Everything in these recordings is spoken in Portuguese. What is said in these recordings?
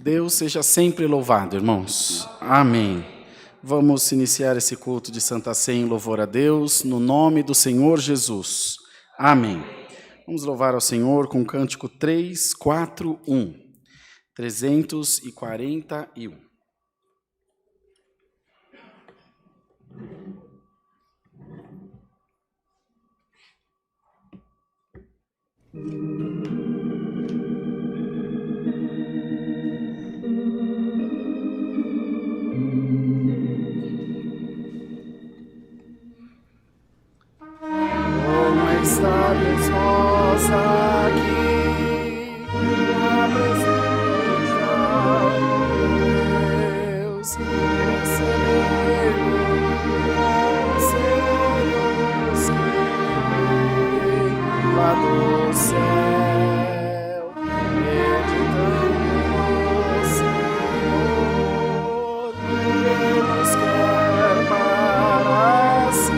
Deus seja sempre louvado, irmãos. Amém. Vamos iniciar esse culto de Santa Ceia em louvor a Deus, no nome do Senhor Jesus. Amém. Vamos louvar ao Senhor com o cântico 341. 341. Estarmos nós aqui na presença de Deus, recebendo conselhos que vem lá do céu, meditando no Senhor, Deus quer para si.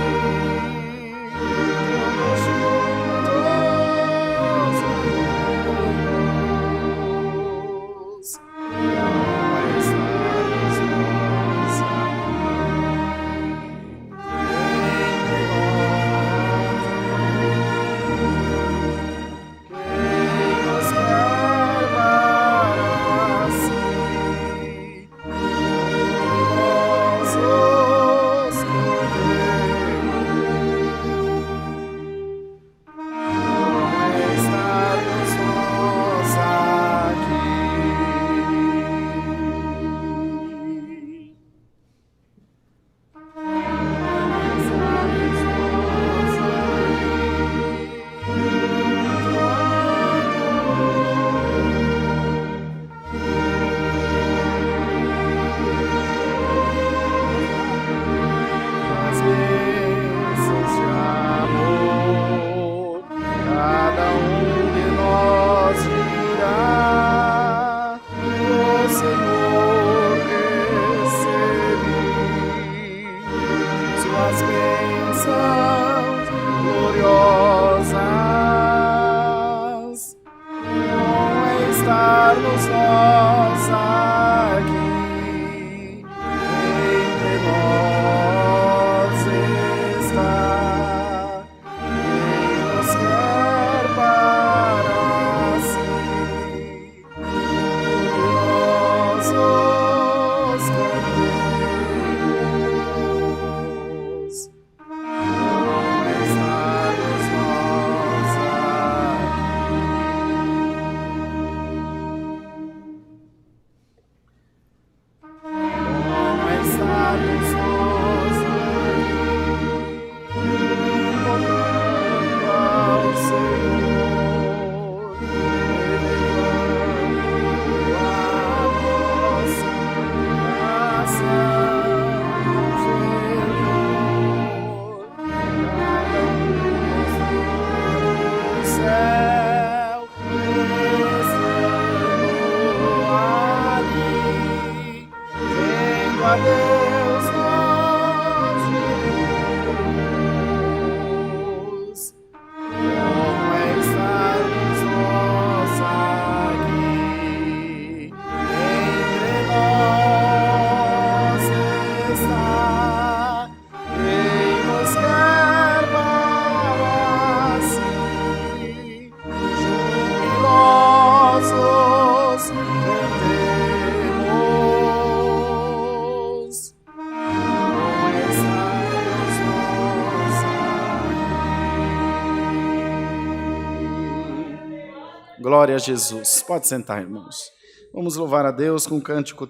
Glória a Jesus. Pode sentar, irmãos. Vamos louvar a Deus com o cântico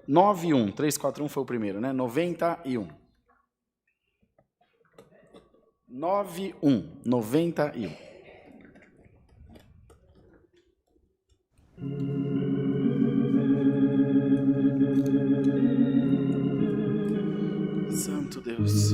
91. 341 foi o primeiro, né? 91. 91. Santo Deus.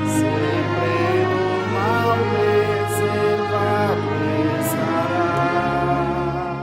Sempre no mal preservado estará.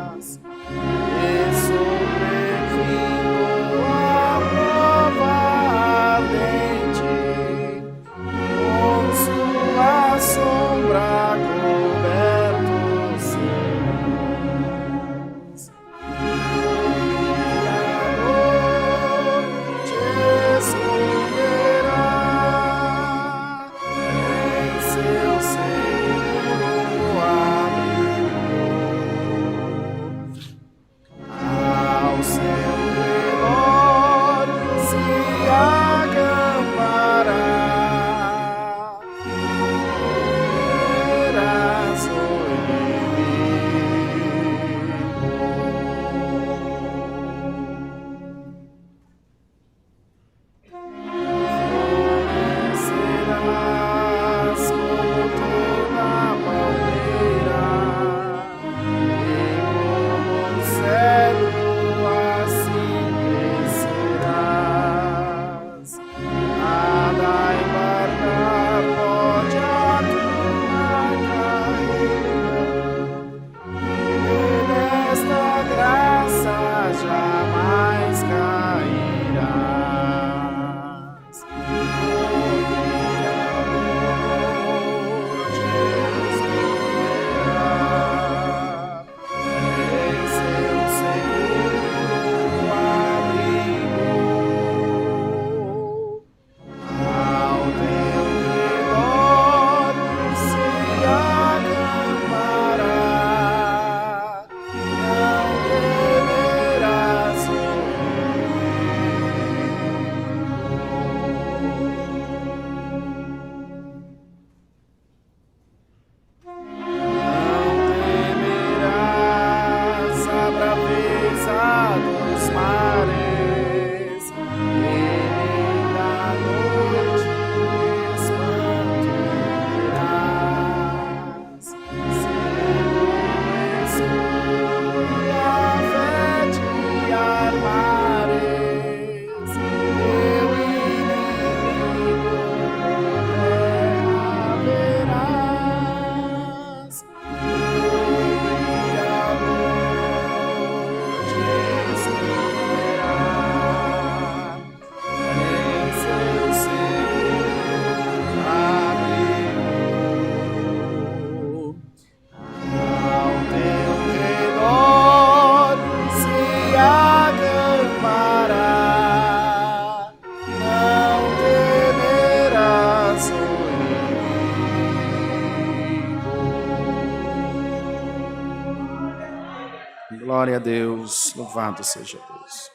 Glória a Deus, louvado seja Deus.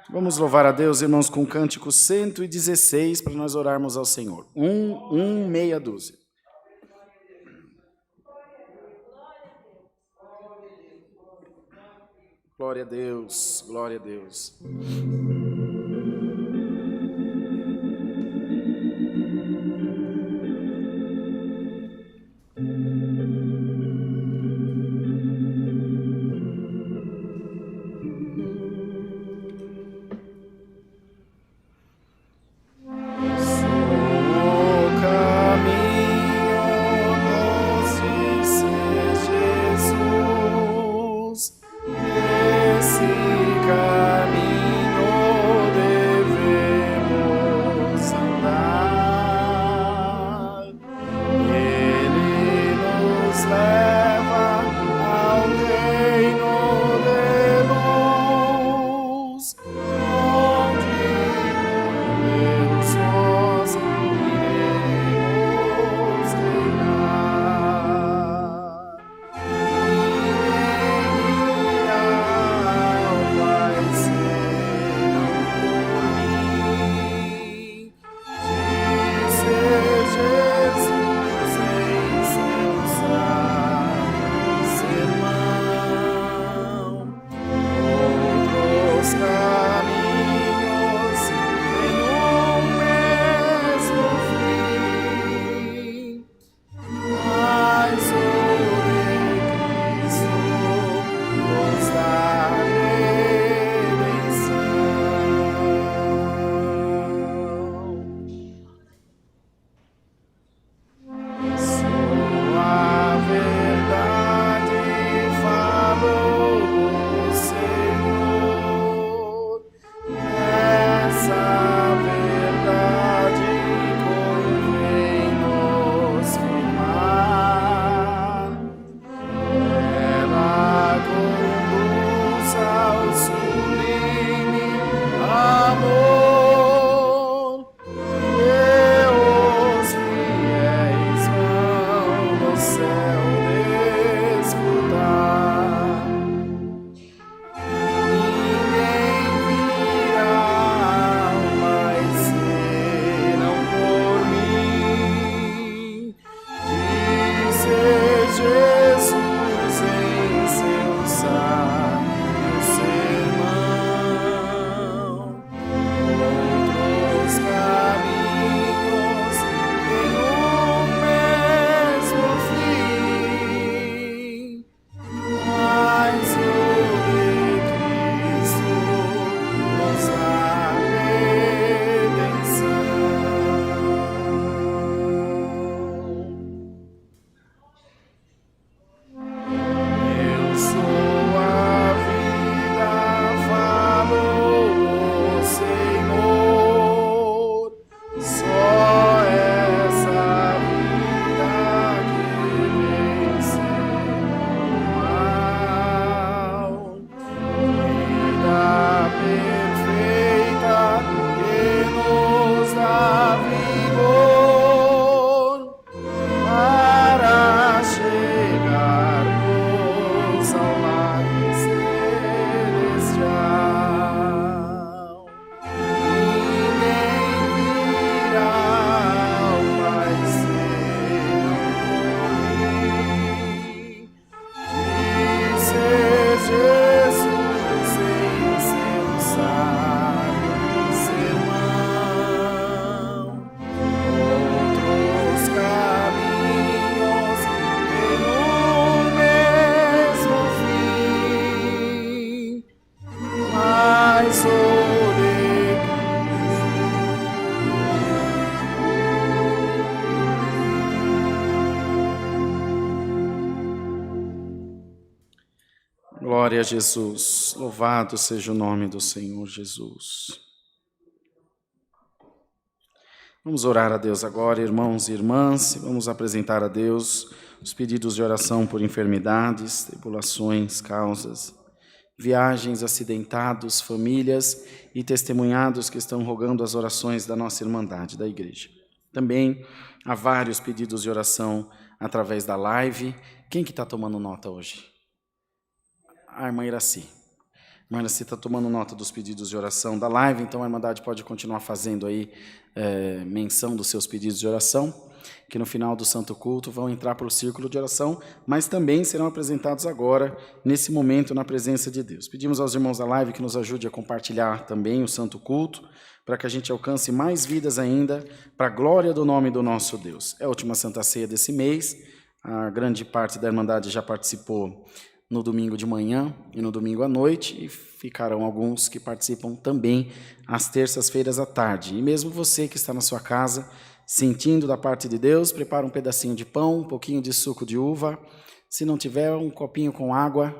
Vamos louvar a Deus, irmãos, com o cântico 116, para nós orarmos ao Senhor. Meia dúzia. Glória a Deus, glória a Deus. Glória a Jesus, louvado seja o nome do Senhor Jesus. Vamos orar a Deus agora, irmãos e irmãs, vamos apresentar a Deus os pedidos de oração por enfermidades, tribulações, causas, viagens, acidentados, famílias e testemunhados que estão rogando as orações da nossa irmandade, da igreja. Também há vários pedidos de oração através da live. Quem que está tomando nota hoje? a irmã Iraci. A irmã Iraci está tomando nota dos pedidos de oração da live, então a Irmandade pode continuar fazendo aí menção dos seus pedidos de oração, que no final do Santo Culto vão entrar para o círculo de oração, mas também serão apresentados agora, nesse momento, na presença de Deus. Pedimos aos irmãos da live que nos ajude a compartilhar também o Santo Culto, para que a gente alcance mais vidas ainda, para a glória do nome do nosso Deus. É a última Santa Ceia desse mês, a grande parte da Irmandade já participou no domingo de manhã e no domingo à noite, e ficarão alguns que participam também às terças-feiras à tarde. E mesmo você que está na sua casa, sentindo da parte de Deus, prepara um pedacinho de pão, um pouquinho de suco de uva, se não tiver, um copinho com água,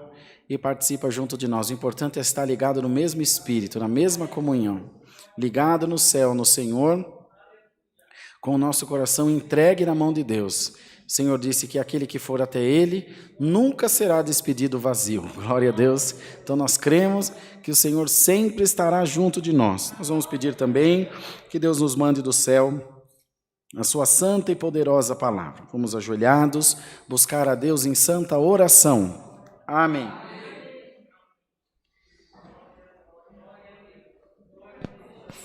e participa junto de nós. O importante é estar ligado no mesmo Espírito, na mesma comunhão, ligado no céu, no Senhor, com o nosso coração entregue na mão de Deus. O Senhor disse que aquele que for até Ele nunca será despedido vazio. Glória a Deus. Então nós cremos que o Senhor sempre estará junto de nós. Nós vamos pedir também que Deus nos mande do céu a sua santa e poderosa palavra. Vamos ajoelhados, buscar a Deus em santa oração. Amém.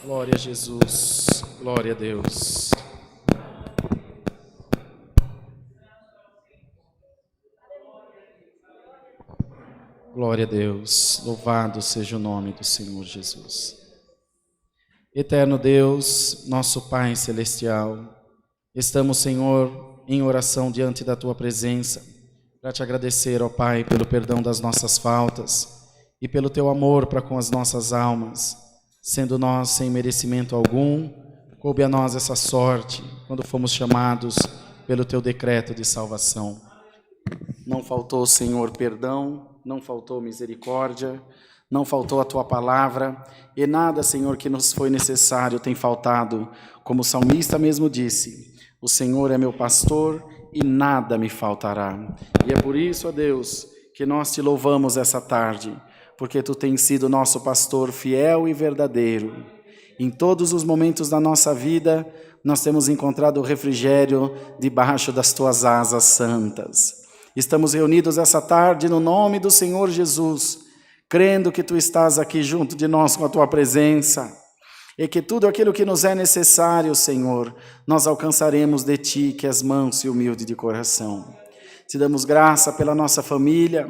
Glória a Jesus. Glória a Deus. Glória a Deus, louvado seja o nome do Senhor Jesus. Eterno Deus, nosso Pai Celestial, estamos, Senhor, em oração diante da Tua presença, para Te agradecer, ó Pai, pelo perdão das nossas faltas e pelo Teu amor para com as nossas almas, sendo nós sem merecimento algum, coube a nós essa sorte, quando fomos chamados pelo Teu decreto de salvação. Não faltou, Senhor, perdão, não faltou misericórdia, não faltou a Tua palavra, e nada, Senhor, que nos foi necessário tem faltado, como o salmista mesmo disse, o Senhor é meu pastor e nada me faltará. E é por isso, ó Deus, que nós Te louvamos essa tarde, porque Tu tens sido nosso pastor fiel e verdadeiro. Em todos os momentos da nossa vida, nós temos encontrado o refrigério debaixo das Tuas asas santas. Estamos reunidos essa tarde no nome do Senhor Jesus, crendo que Tu estás aqui junto de nós com a Tua presença, e que tudo aquilo que nos é necessário, Senhor, nós alcançaremos de Ti, que és manso e humilde de coração. Te damos graça pela nossa família,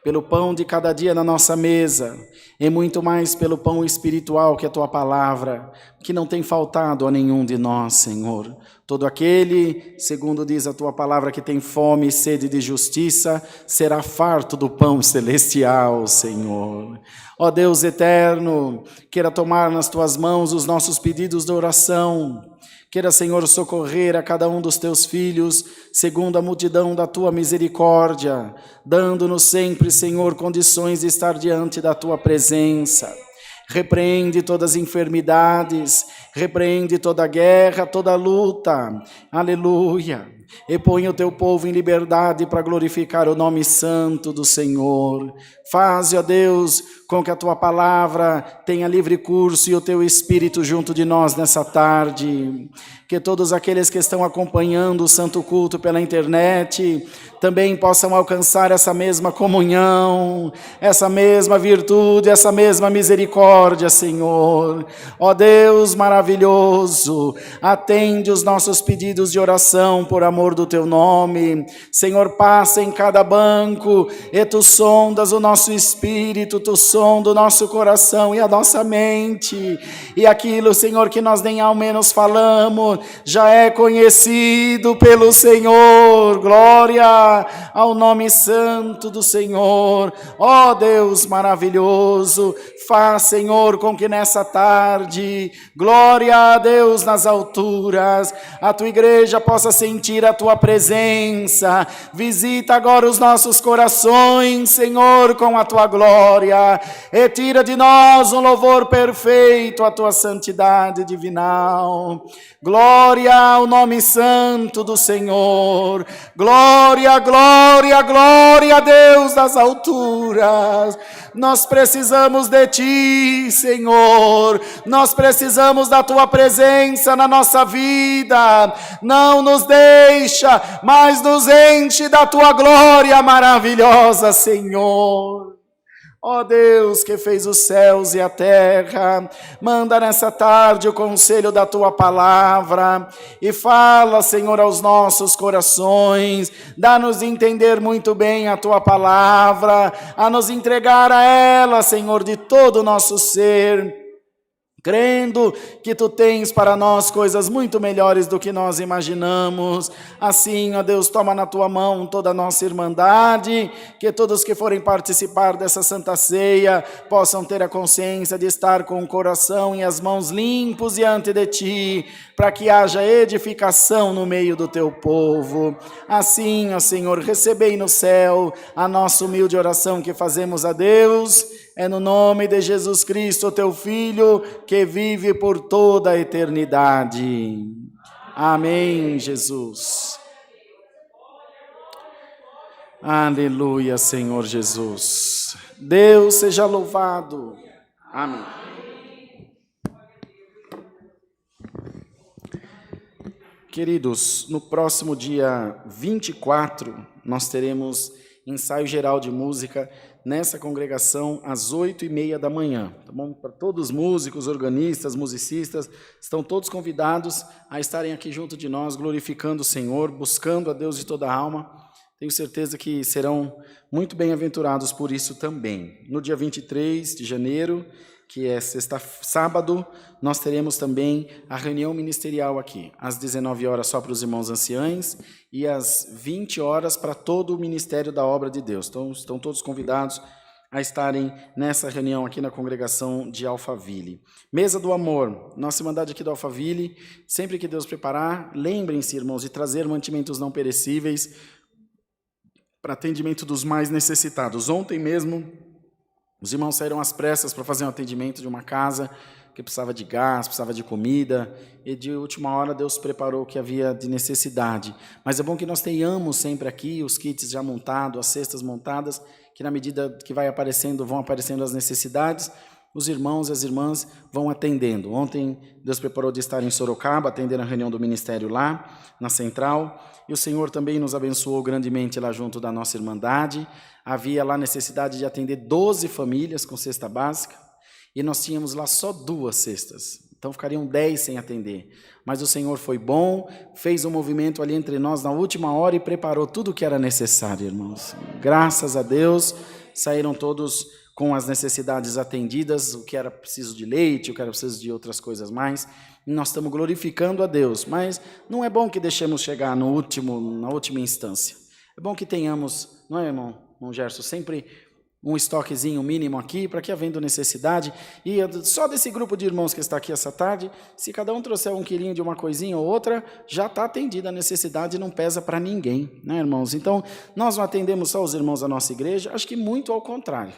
pelo pão de cada dia na nossa mesa, e muito mais pelo pão espiritual que é a Tua palavra, que não tem faltado a nenhum de nós, Senhor. Todo aquele, segundo diz a Tua palavra, que tem fome e sede de justiça, será farto do pão celestial, Senhor. Ó Deus eterno, queira tomar nas Tuas mãos os nossos pedidos de oração. Queira, Senhor, socorrer a cada um dos Teus filhos, segundo a multidão da Tua misericórdia, dando-nos sempre, Senhor, condições de estar diante da Tua presença. Repreende todas as enfermidades, repreende toda a guerra, toda a luta. Aleluia. E põe o Teu povo em liberdade para glorificar o nome santo do Senhor. Faze, ó Deus, com que a Tua palavra tenha livre curso e o Teu Espírito junto de nós nessa tarde. Que todos aqueles que estão acompanhando o Santo Culto pela internet também possam alcançar essa mesma comunhão, essa mesma virtude, essa mesma misericórdia, Senhor. Ó Deus maravilhoso, atende os nossos pedidos de oração por amor do Teu nome. Senhor, passa em cada banco e Tu sondas o nosso espírito, Tu sonda o nosso coração e a nossa mente. E aquilo, Senhor, que nós nem ao menos falamos, já é conhecido pelo Senhor. Glória ao nome santo do Senhor. Ó Deus maravilhoso, faz, Senhor, com que nessa tarde, glória a Deus nas alturas, a Tua igreja possa sentir a Tua presença. Visita agora os nossos corações, Senhor, com a Tua glória, e tira de nós um louvor perfeito à Tua santidade divinal. Glória ao nome santo do Senhor. Glória, glória, glória a Deus das alturas. Nós precisamos de Ti, Senhor. Nós precisamos da Tua presença na nossa vida. Não nos deixa, mas nos enche da Tua glória maravilhosa, Senhor. Ó Deus que fez os céus e a terra, manda nessa tarde o conselho da Tua palavra e fala, Senhor, aos nossos corações, dá-nos entender muito bem a Tua palavra, a nos entregar a ela, Senhor, de todo o nosso ser, crendo que Tu tens para nós coisas muito melhores do que nós imaginamos. Assim, ó Deus, toma na Tua mão toda a nossa irmandade, que todos que forem participar dessa Santa Ceia possam ter a consciência de estar com o coração e as mãos limpos diante de Ti, para que haja edificação no meio do Teu povo. Assim, ó Senhor, recebei no céu a nossa humilde oração que fazemos a Deus. É no nome de Jesus Cristo, Teu Filho, que vive por toda a eternidade. Amém, Jesus. Aleluia, Senhor Jesus. Deus seja louvado. Amém. Queridos, no próximo dia 24, nós teremos ensaio geral de música nessa congregação às 8h30 da manhã, tá bom? Para todos os músicos, organistas, musicistas, estão todos convidados a estarem aqui junto de nós, glorificando o Senhor, buscando a Deus de toda a alma. Tenho certeza que serão muito bem-aventurados por isso também. No dia 23 de janeiro, que é sábado, nós teremos também a reunião ministerial aqui, às 19 horas só para os irmãos anciães e às 20 horas para todo o ministério da obra de Deus. Então, estão todos convidados a estarem nessa reunião aqui na congregação de Alphaville. Mesa do Amor, nossa irmandade aqui do Alphaville, sempre que Deus preparar, lembrem-se, irmãos, de trazer mantimentos não perecíveis para atendimento dos mais necessitados. Ontem mesmo, os irmãos saíram às pressas para fazer um atendimento de uma casa que precisava de gás, precisava de comida, e de última hora Deus preparou o que havia de necessidade. Mas é bom que nós tenhamos sempre aqui os kits já montados, as cestas montadas, que na medida que vão aparecendo as necessidades, os irmãos e as irmãs vão atendendo. Ontem Deus preparou de estar em Sorocaba, atendendo a reunião do ministério lá, na central, e o Senhor também nos abençoou grandemente lá junto da nossa irmandade. Havia lá necessidade de atender 12 famílias com cesta básica, e nós tínhamos lá só 2 cestas, então ficariam 10 sem atender. Mas o Senhor foi bom, fez um movimento ali entre nós na última hora e preparou tudo o que era necessário, irmãos. Graças a Deus, saíram todos com as necessidades atendidas, o que era preciso de leite, o que era preciso de outras coisas mais. E nós estamos glorificando a Deus, mas não é bom que deixemos chegar na última instância. É bom que tenhamos, não é, irmão Gerson, sempre um estoquezinho mínimo aqui, para que havendo necessidade, e só desse grupo de irmãos que está aqui essa tarde, se cada um trouxer 1 quilinho de uma coisinha ou outra, já está atendida a necessidade e não pesa para ninguém, né, irmãos? Então, nós não atendemos só os irmãos da nossa igreja, acho que muito ao contrário.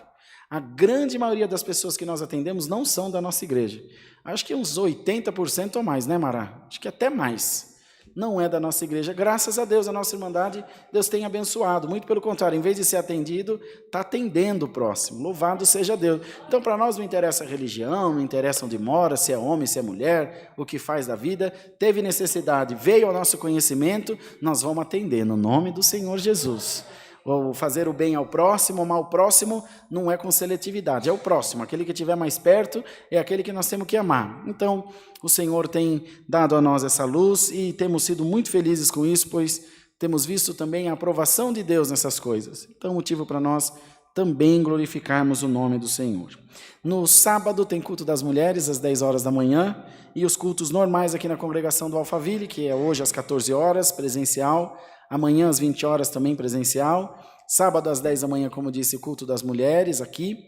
A grande maioria das pessoas que nós atendemos não são da nossa igreja. Acho que uns 80% ou mais, né, Mara? Acho que até mais. Não é da nossa igreja. Graças a Deus, a nossa irmandade, Deus tem abençoado. Muito pelo contrário, em vez de ser atendido, está atendendo o próximo. Louvado seja Deus. Então, para nós não interessa a religião, não interessa onde mora, se é homem, se é mulher, o que faz da vida. Teve necessidade, veio ao nosso conhecimento, nós vamos atender, no nome do Senhor Jesus. Ou fazer o bem ao próximo, o mal ao próximo, não é com seletividade, é o próximo, aquele que estiver mais perto, é aquele que nós temos que amar. Então, o Senhor tem dado a nós essa luz e temos sido muito felizes com isso, pois temos visto também a aprovação de Deus nessas coisas. Então, motivo para nós também glorificarmos o nome do Senhor. No sábado tem culto das mulheres, às 10 horas da manhã, e os cultos normais aqui na congregação do Alphaville, que é hoje às 14 horas, presencial, amanhã às 20 horas também presencial, sábado às 10 da manhã, como disse, culto das mulheres aqui,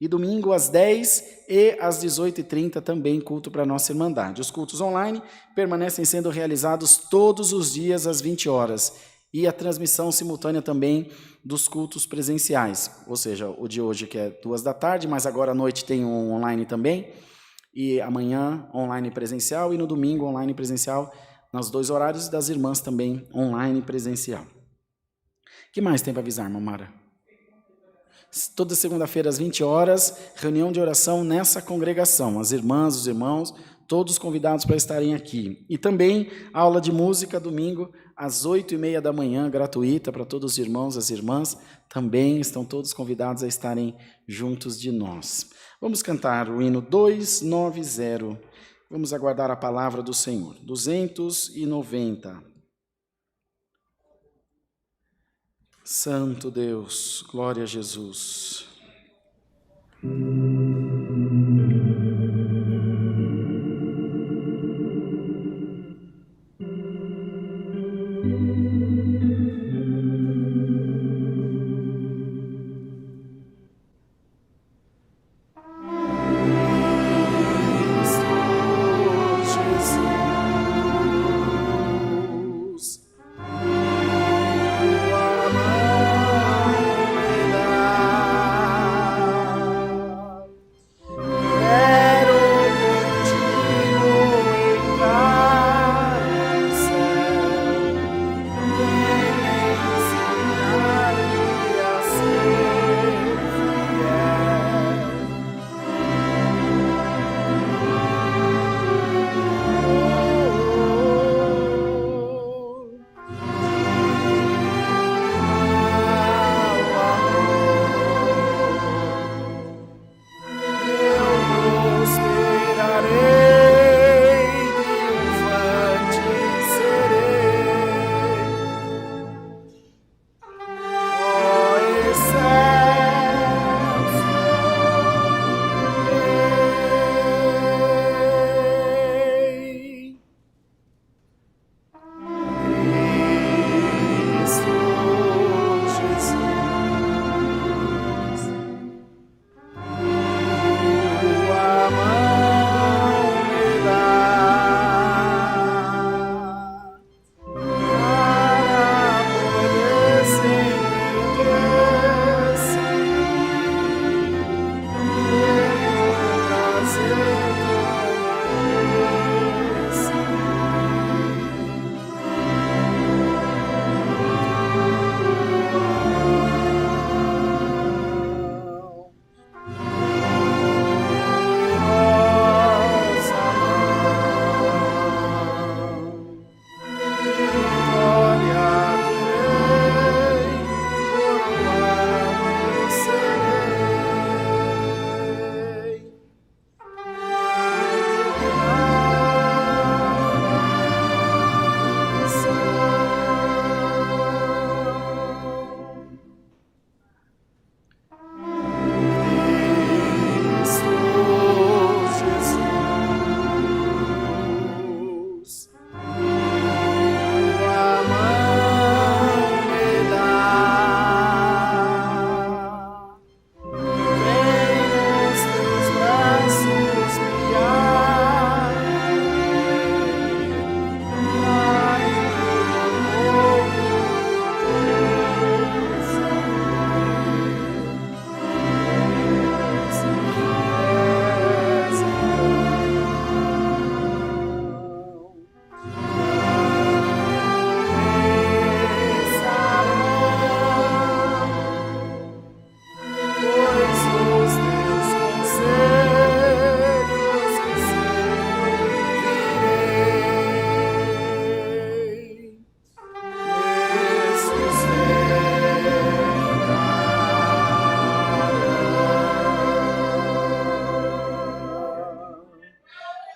e domingo às 10 e às 18h30 também culto para a nossa irmandade. Os cultos online permanecem sendo realizados todos os dias às 20 horas, e a transmissão simultânea também dos cultos presenciais, ou seja, o de hoje que é 2 da tarde, mas agora à noite tem um online também, e amanhã online presencial, e no domingo online presencial, nos 2 horários, das irmãs também, online e presencial. O que mais tem para avisar, irmã Mara? Toda segunda-feira, às 20 horas, reunião de oração nessa congregação. As irmãs, os irmãos, Todos convidados para estarem aqui. E também aula de música domingo às 8h30 da manhã, gratuita para todos os irmãos e as irmãs. Também estão todos convidados a estarem juntos de nós. Vamos cantar o hino 290. Vamos aguardar a palavra do Senhor. 290. Santo Deus, glória a Jesus.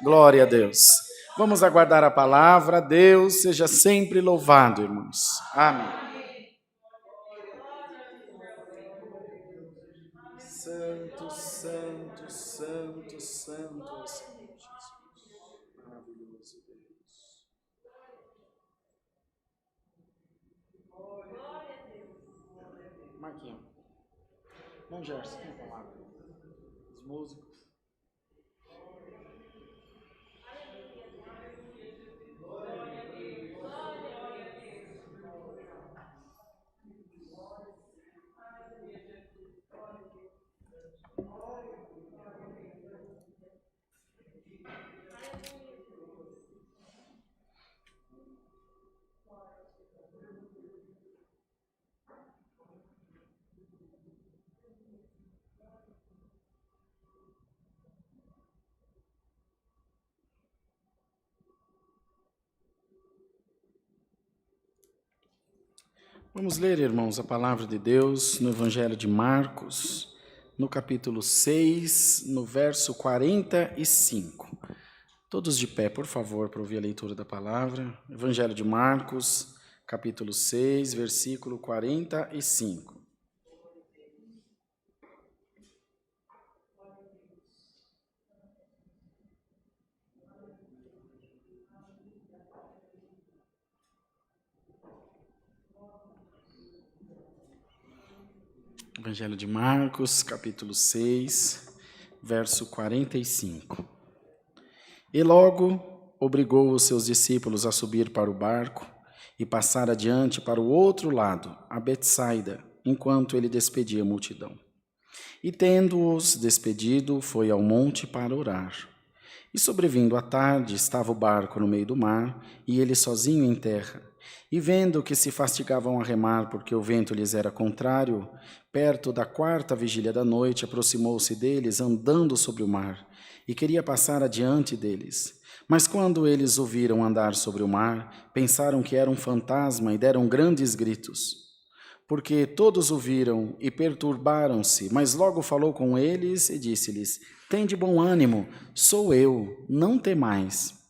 Glória a Deus. Vamos aguardar a palavra. Deus seja sempre louvado, irmãos. Amém. Santo, santo, santo, santo é o Senhor Jesus. Maravilhoso Deus. Marquinhos. Bom, Gerson, tem palavra. Os músicos. Vamos ler, irmãos, a palavra de Deus no Evangelho de Marcos, no capítulo 6, no verso 45. Todos de pé, por favor, para ouvir a leitura da palavra. Evangelho de Marcos, capítulo 6, versículo 45. Evangelho de Marcos, capítulo 6, verso 45. E logo obrigou os seus discípulos a subir para o barco e passar adiante para o outro lado, a Betsaida, enquanto ele despedia a multidão. E tendo-os despedido, foi ao monte para orar. E sobrevindo a tarde, estava o barco no meio do mar, e ele sozinho em terra. E vendo que se fastigavam a remar, porque o vento lhes era contrário, perto da 4ª vigília da noite, aproximou-se deles, andando sobre o mar, e queria passar adiante deles. Mas quando eles o viram andar sobre o mar, pensaram que era um fantasma e deram grandes gritos. Porque todos o viram e perturbaram-se, mas logo falou com eles e disse-lhes: Tende bom ânimo, sou eu, não temais.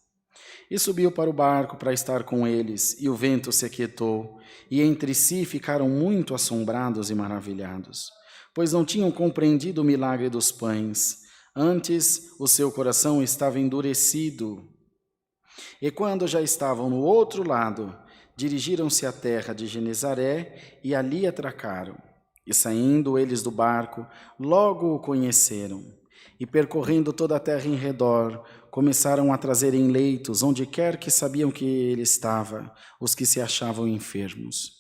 E subiu para o barco para estar com eles, e o vento se aquietou, e entre si ficaram muito assombrados e maravilhados, pois não tinham compreendido o milagre dos pães, antes o seu coração estava endurecido. E quando já estavam no outro lado, dirigiram-se à terra de Genezaré e ali atracaram. E saindo eles do barco, logo o conheceram. E percorrendo toda a terra em redor, começaram a trazer em leitos, onde quer que sabiam que ele estava, os que se achavam enfermos.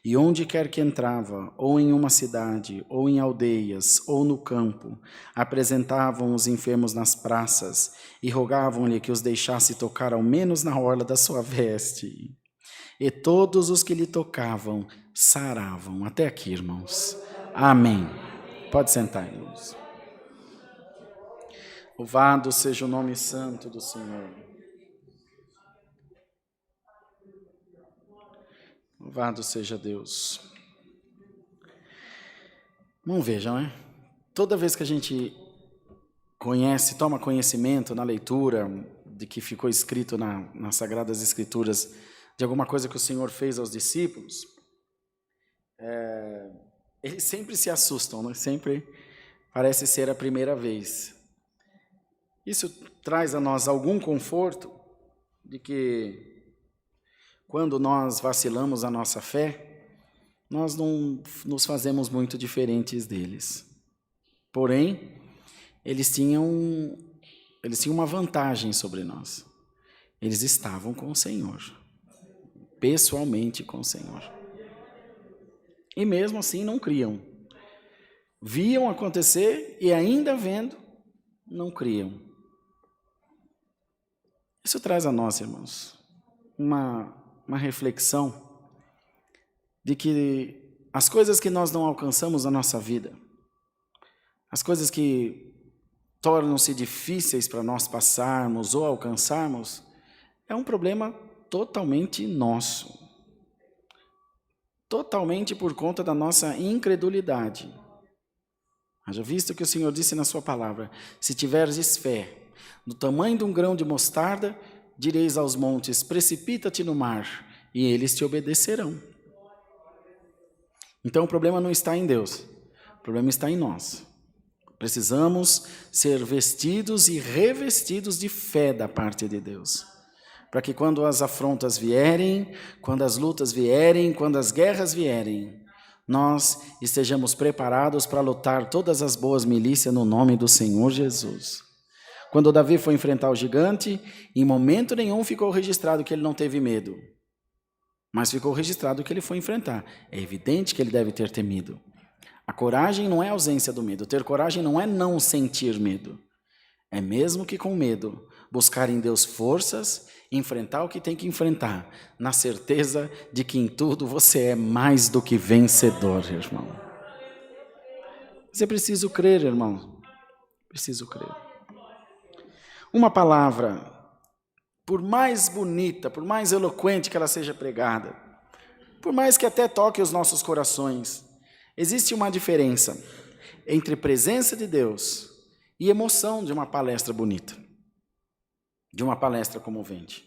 E onde quer que entrava, ou em uma cidade, ou em aldeias, ou no campo, apresentavam os enfermos nas praças e rogavam-lhe que os deixasse tocar ao menos na orla da sua veste. E todos os que lhe tocavam saravam. Até aqui, irmãos. Amém. Pode sentar, irmãos. Louvado seja o nome santo do Senhor. Louvado seja Deus. Não vejam, né? Toda vez que a gente toma conhecimento na leitura de que ficou escrito nas Sagradas Escrituras, de alguma coisa que o Senhor fez aos discípulos, eles sempre se assustam, né? Sempre parece ser a primeira vez. Isso traz a nós algum conforto de que, quando nós vacilamos a nossa fé, nós não nos fazemos muito diferentes deles. Porém, eles tinham uma vantagem sobre nós. Eles estavam com o Senhor, pessoalmente com o Senhor. E mesmo assim não criam. Viam acontecer e ainda vendo, não criam. Isso traz a nós, irmãos, uma reflexão de que as coisas que nós não alcançamos na nossa vida, as coisas que tornam-se difíceis para nós passarmos ou alcançarmos, é um problema totalmente nosso. Totalmente por conta da nossa incredulidade. Haja visto que o Senhor disse na sua palavra: se tiveres fé do tamanho de um grão de mostarda, direis aos montes: precipita-te no mar, e eles te obedecerão. Então o problema não está em Deus, o problema está em nós. Precisamos ser vestidos e revestidos de fé da parte de Deus, para que quando as afrontas vierem, quando as lutas vierem, quando as guerras vierem, nós estejamos preparados para lutar todas as boas milícias no nome do Senhor Jesus. Quando Davi foi enfrentar o gigante, em momento nenhum ficou registrado que ele não teve medo, mas ficou registrado que ele foi enfrentar. É evidente que ele deve ter temido. A coragem não é a ausência do medo. Ter coragem não é não sentir medo. É mesmo que com medo, buscar em Deus forças, enfrentar o que tem que enfrentar, na certeza de que em tudo você é mais do que vencedor, irmão. Você precisa crer, irmão. Preciso crer. Uma palavra, por mais bonita, por mais eloquente que ela seja pregada, por mais que até toque os nossos corações, existe uma diferença entre presença de Deus e emoção de uma palestra bonita, de uma palestra comovente.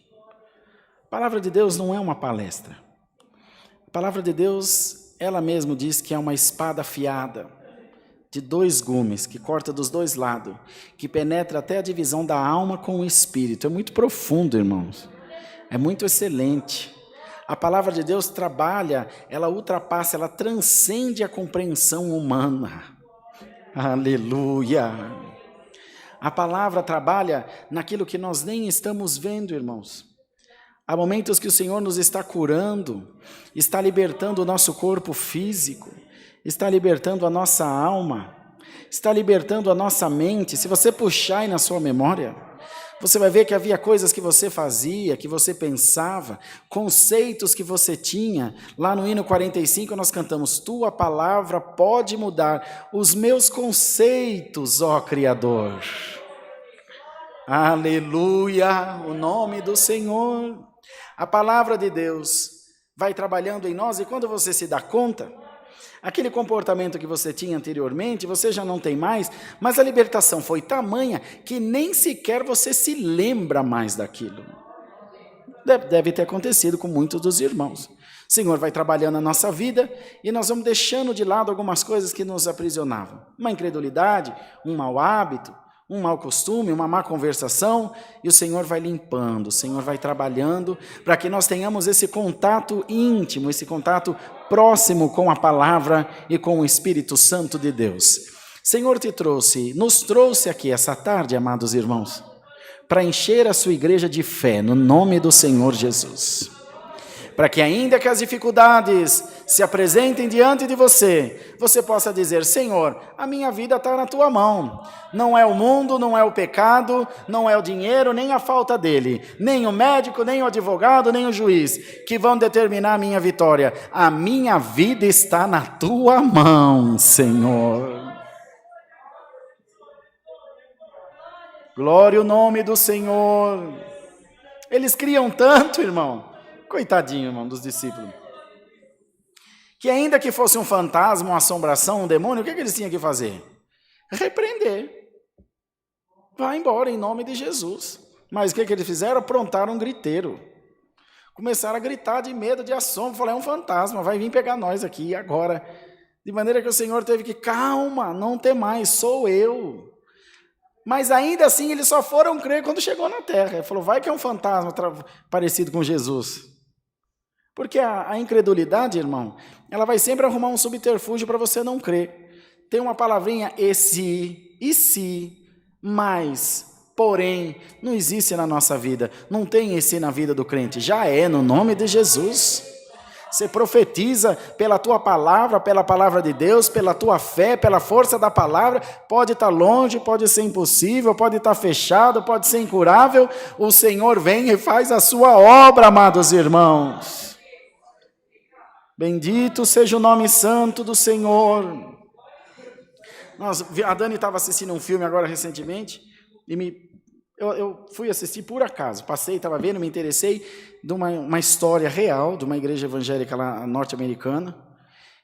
A palavra de Deus não é uma palestra. A palavra de Deus, ela mesma diz que é uma espada afiada, de 2 gumes, que corta dos 2 lados, que penetra até a divisão da alma com o espírito. É muito profundo, irmãos. É muito excelente. A palavra de Deus trabalha, ela ultrapassa, ela transcende a compreensão humana. Aleluia! A palavra trabalha naquilo que nós nem estamos vendo, irmãos. Há momentos que o Senhor nos está curando, está libertando o nosso corpo físico, está libertando a nossa alma, está libertando a nossa mente. Se você puxar aí na sua memória, você vai ver que havia coisas que você fazia, que você pensava, conceitos que você tinha. Lá no hino 45 nós cantamos: tua palavra pode mudar os meus conceitos, ó Criador. Aleluia, o nome do Senhor. A palavra de Deus vai trabalhando em nós, e quando você se dá conta, aquele comportamento que você tinha anteriormente, você já não tem mais, mas a libertação foi tamanha que nem sequer você se lembra mais daquilo. Deve ter acontecido com muitos dos irmãos. O Senhor vai trabalhando na nossa vida e nós vamos deixando de lado algumas coisas que nos aprisionavam. Uma incredulidade, um mau hábito, um mau costume, uma má conversação, e o Senhor vai limpando, o Senhor vai trabalhando para que nós tenhamos esse contato íntimo, esse contato próximo com a palavra e com o Espírito Santo de Deus. Senhor nos trouxe aqui essa tarde, amados irmãos, para encher a sua igreja de fé, no nome do Senhor Jesus. Para que ainda que as dificuldades se apresentem diante de você, você possa dizer: Senhor, a minha vida está na tua mão. Não é o mundo, não é o pecado, não é o dinheiro, nem a falta dele, nem o médico, nem o advogado, nem o juiz, que vão determinar a minha vitória. A minha vida está na tua mão, Senhor. Glória ao nome do Senhor. Eles criam tanto, irmão. Coitadinho, irmão, dos discípulos. Que ainda que fosse um fantasma, uma assombração, um demônio, o que eles tinham que fazer? Repreender. Vai embora em nome de Jesus. Mas o que eles fizeram? Aprontaram um griteiro. Começaram a gritar de medo, de assombro. Falaram: é um fantasma, vai vir pegar nós aqui agora. De maneira que o Senhor teve que: calma, não tem mais, sou eu. Mas ainda assim eles só foram crer quando chegou na terra. Ele falou: vai que é um fantasma parecido com Jesus. Porque a incredulidade, irmão, ela vai sempre arrumar um subterfúgio para você não crer. Tem uma palavrinha e se, mas, porém, não existe na nossa vida. Não tem e se na vida do crente. Já é, no nome de Jesus. Você profetiza pela tua palavra, pela palavra de Deus, pela tua fé, pela força da palavra. Pode estar longe, pode ser impossível, pode estar fechado, pode ser incurável. O Senhor vem e faz a sua obra, amados irmãos. Bendito seja o nome santo do Senhor. A Dani estava assistindo um filme agora recentemente e eu fui assistir por acaso. Passei, estava vendo, me interessei de uma história real de uma igreja evangélica lá norte-americana,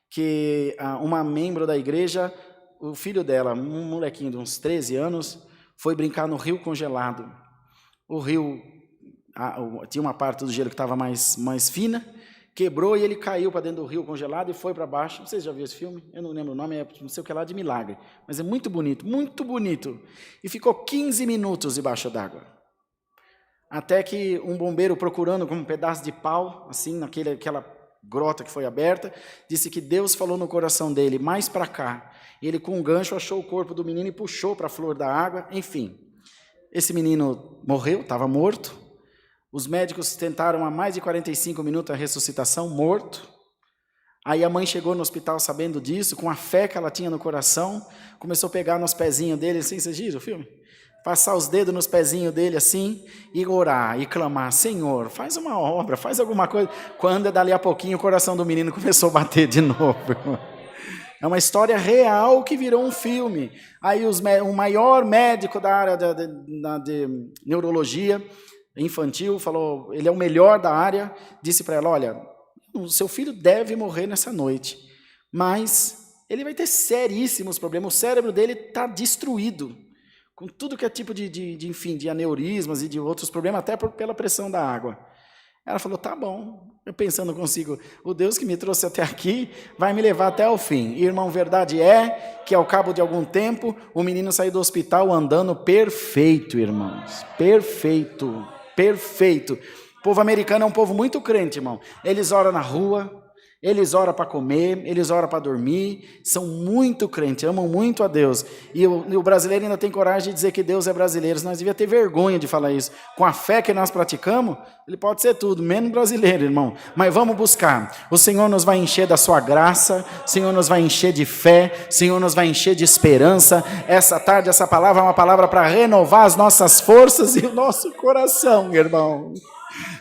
que uma membro da igreja, o filho dela, um molequinho de uns 13 anos, foi brincar no rio congelado. O rio tinha uma parte do gelo que estava mais fina, quebrou e ele caiu para dentro do rio congelado e foi para baixo. Vocês já viram esse filme? Eu não lembro o nome, não sei o que lá, de milagre. Mas é muito bonito, muito bonito. E ficou 15 minutos debaixo d'água. Até que um bombeiro, procurando com um pedaço de pau, assim, naquela grota que foi aberta, disse que Deus falou no coração dele: mais para cá. E ele, com um gancho, achou o corpo do menino e puxou para a flor da água. Enfim, esse menino morreu, estava morto. Os médicos tentaram há mais de 45 minutos a ressuscitação, morto. Aí a mãe chegou no hospital sabendo disso, com a fé que ela tinha no coração, começou a pegar nos pezinhos dele, assim, vocês viram o filme? Passar os dedos nos pezinhos dele assim, e orar, e clamar: Senhor, faz uma obra, faz alguma coisa. Quando dali a pouquinho o coração do menino começou a bater de novo. É uma história real que virou um filme. Aí o maior médico da área de neurologia infantil falou, ele é o melhor da área, disse para ela: olha, o seu filho deve morrer nessa noite, mas ele vai ter seríssimos problemas, o cérebro dele está destruído, com tudo que é tipo enfim, de aneurismas e de outros problemas, até pela pressão da água. Ela falou, tá bom, eu pensando consigo, o Deus que me trouxe até aqui vai me levar até o fim. E, irmão, verdade é que ao cabo de algum tempo, o menino saiu do hospital andando perfeito, irmãos, perfeito, perfeito. O povo americano é um povo muito crente, irmão. Eles oram na rua, eles oram para comer, eles oram para dormir, são muito crentes, amam muito a Deus. E o brasileiro ainda tem coragem de dizer que Deus é brasileiro, nós devíamos ter vergonha de falar isso. Com a fé que nós praticamos, ele pode ser tudo, menos brasileiro, irmão. Mas vamos buscar. O Senhor nos vai encher da sua graça, o Senhor nos vai encher de fé, o Senhor nos vai encher de esperança. Essa tarde, essa palavra é uma palavra para renovar as nossas forças e o nosso coração, irmão.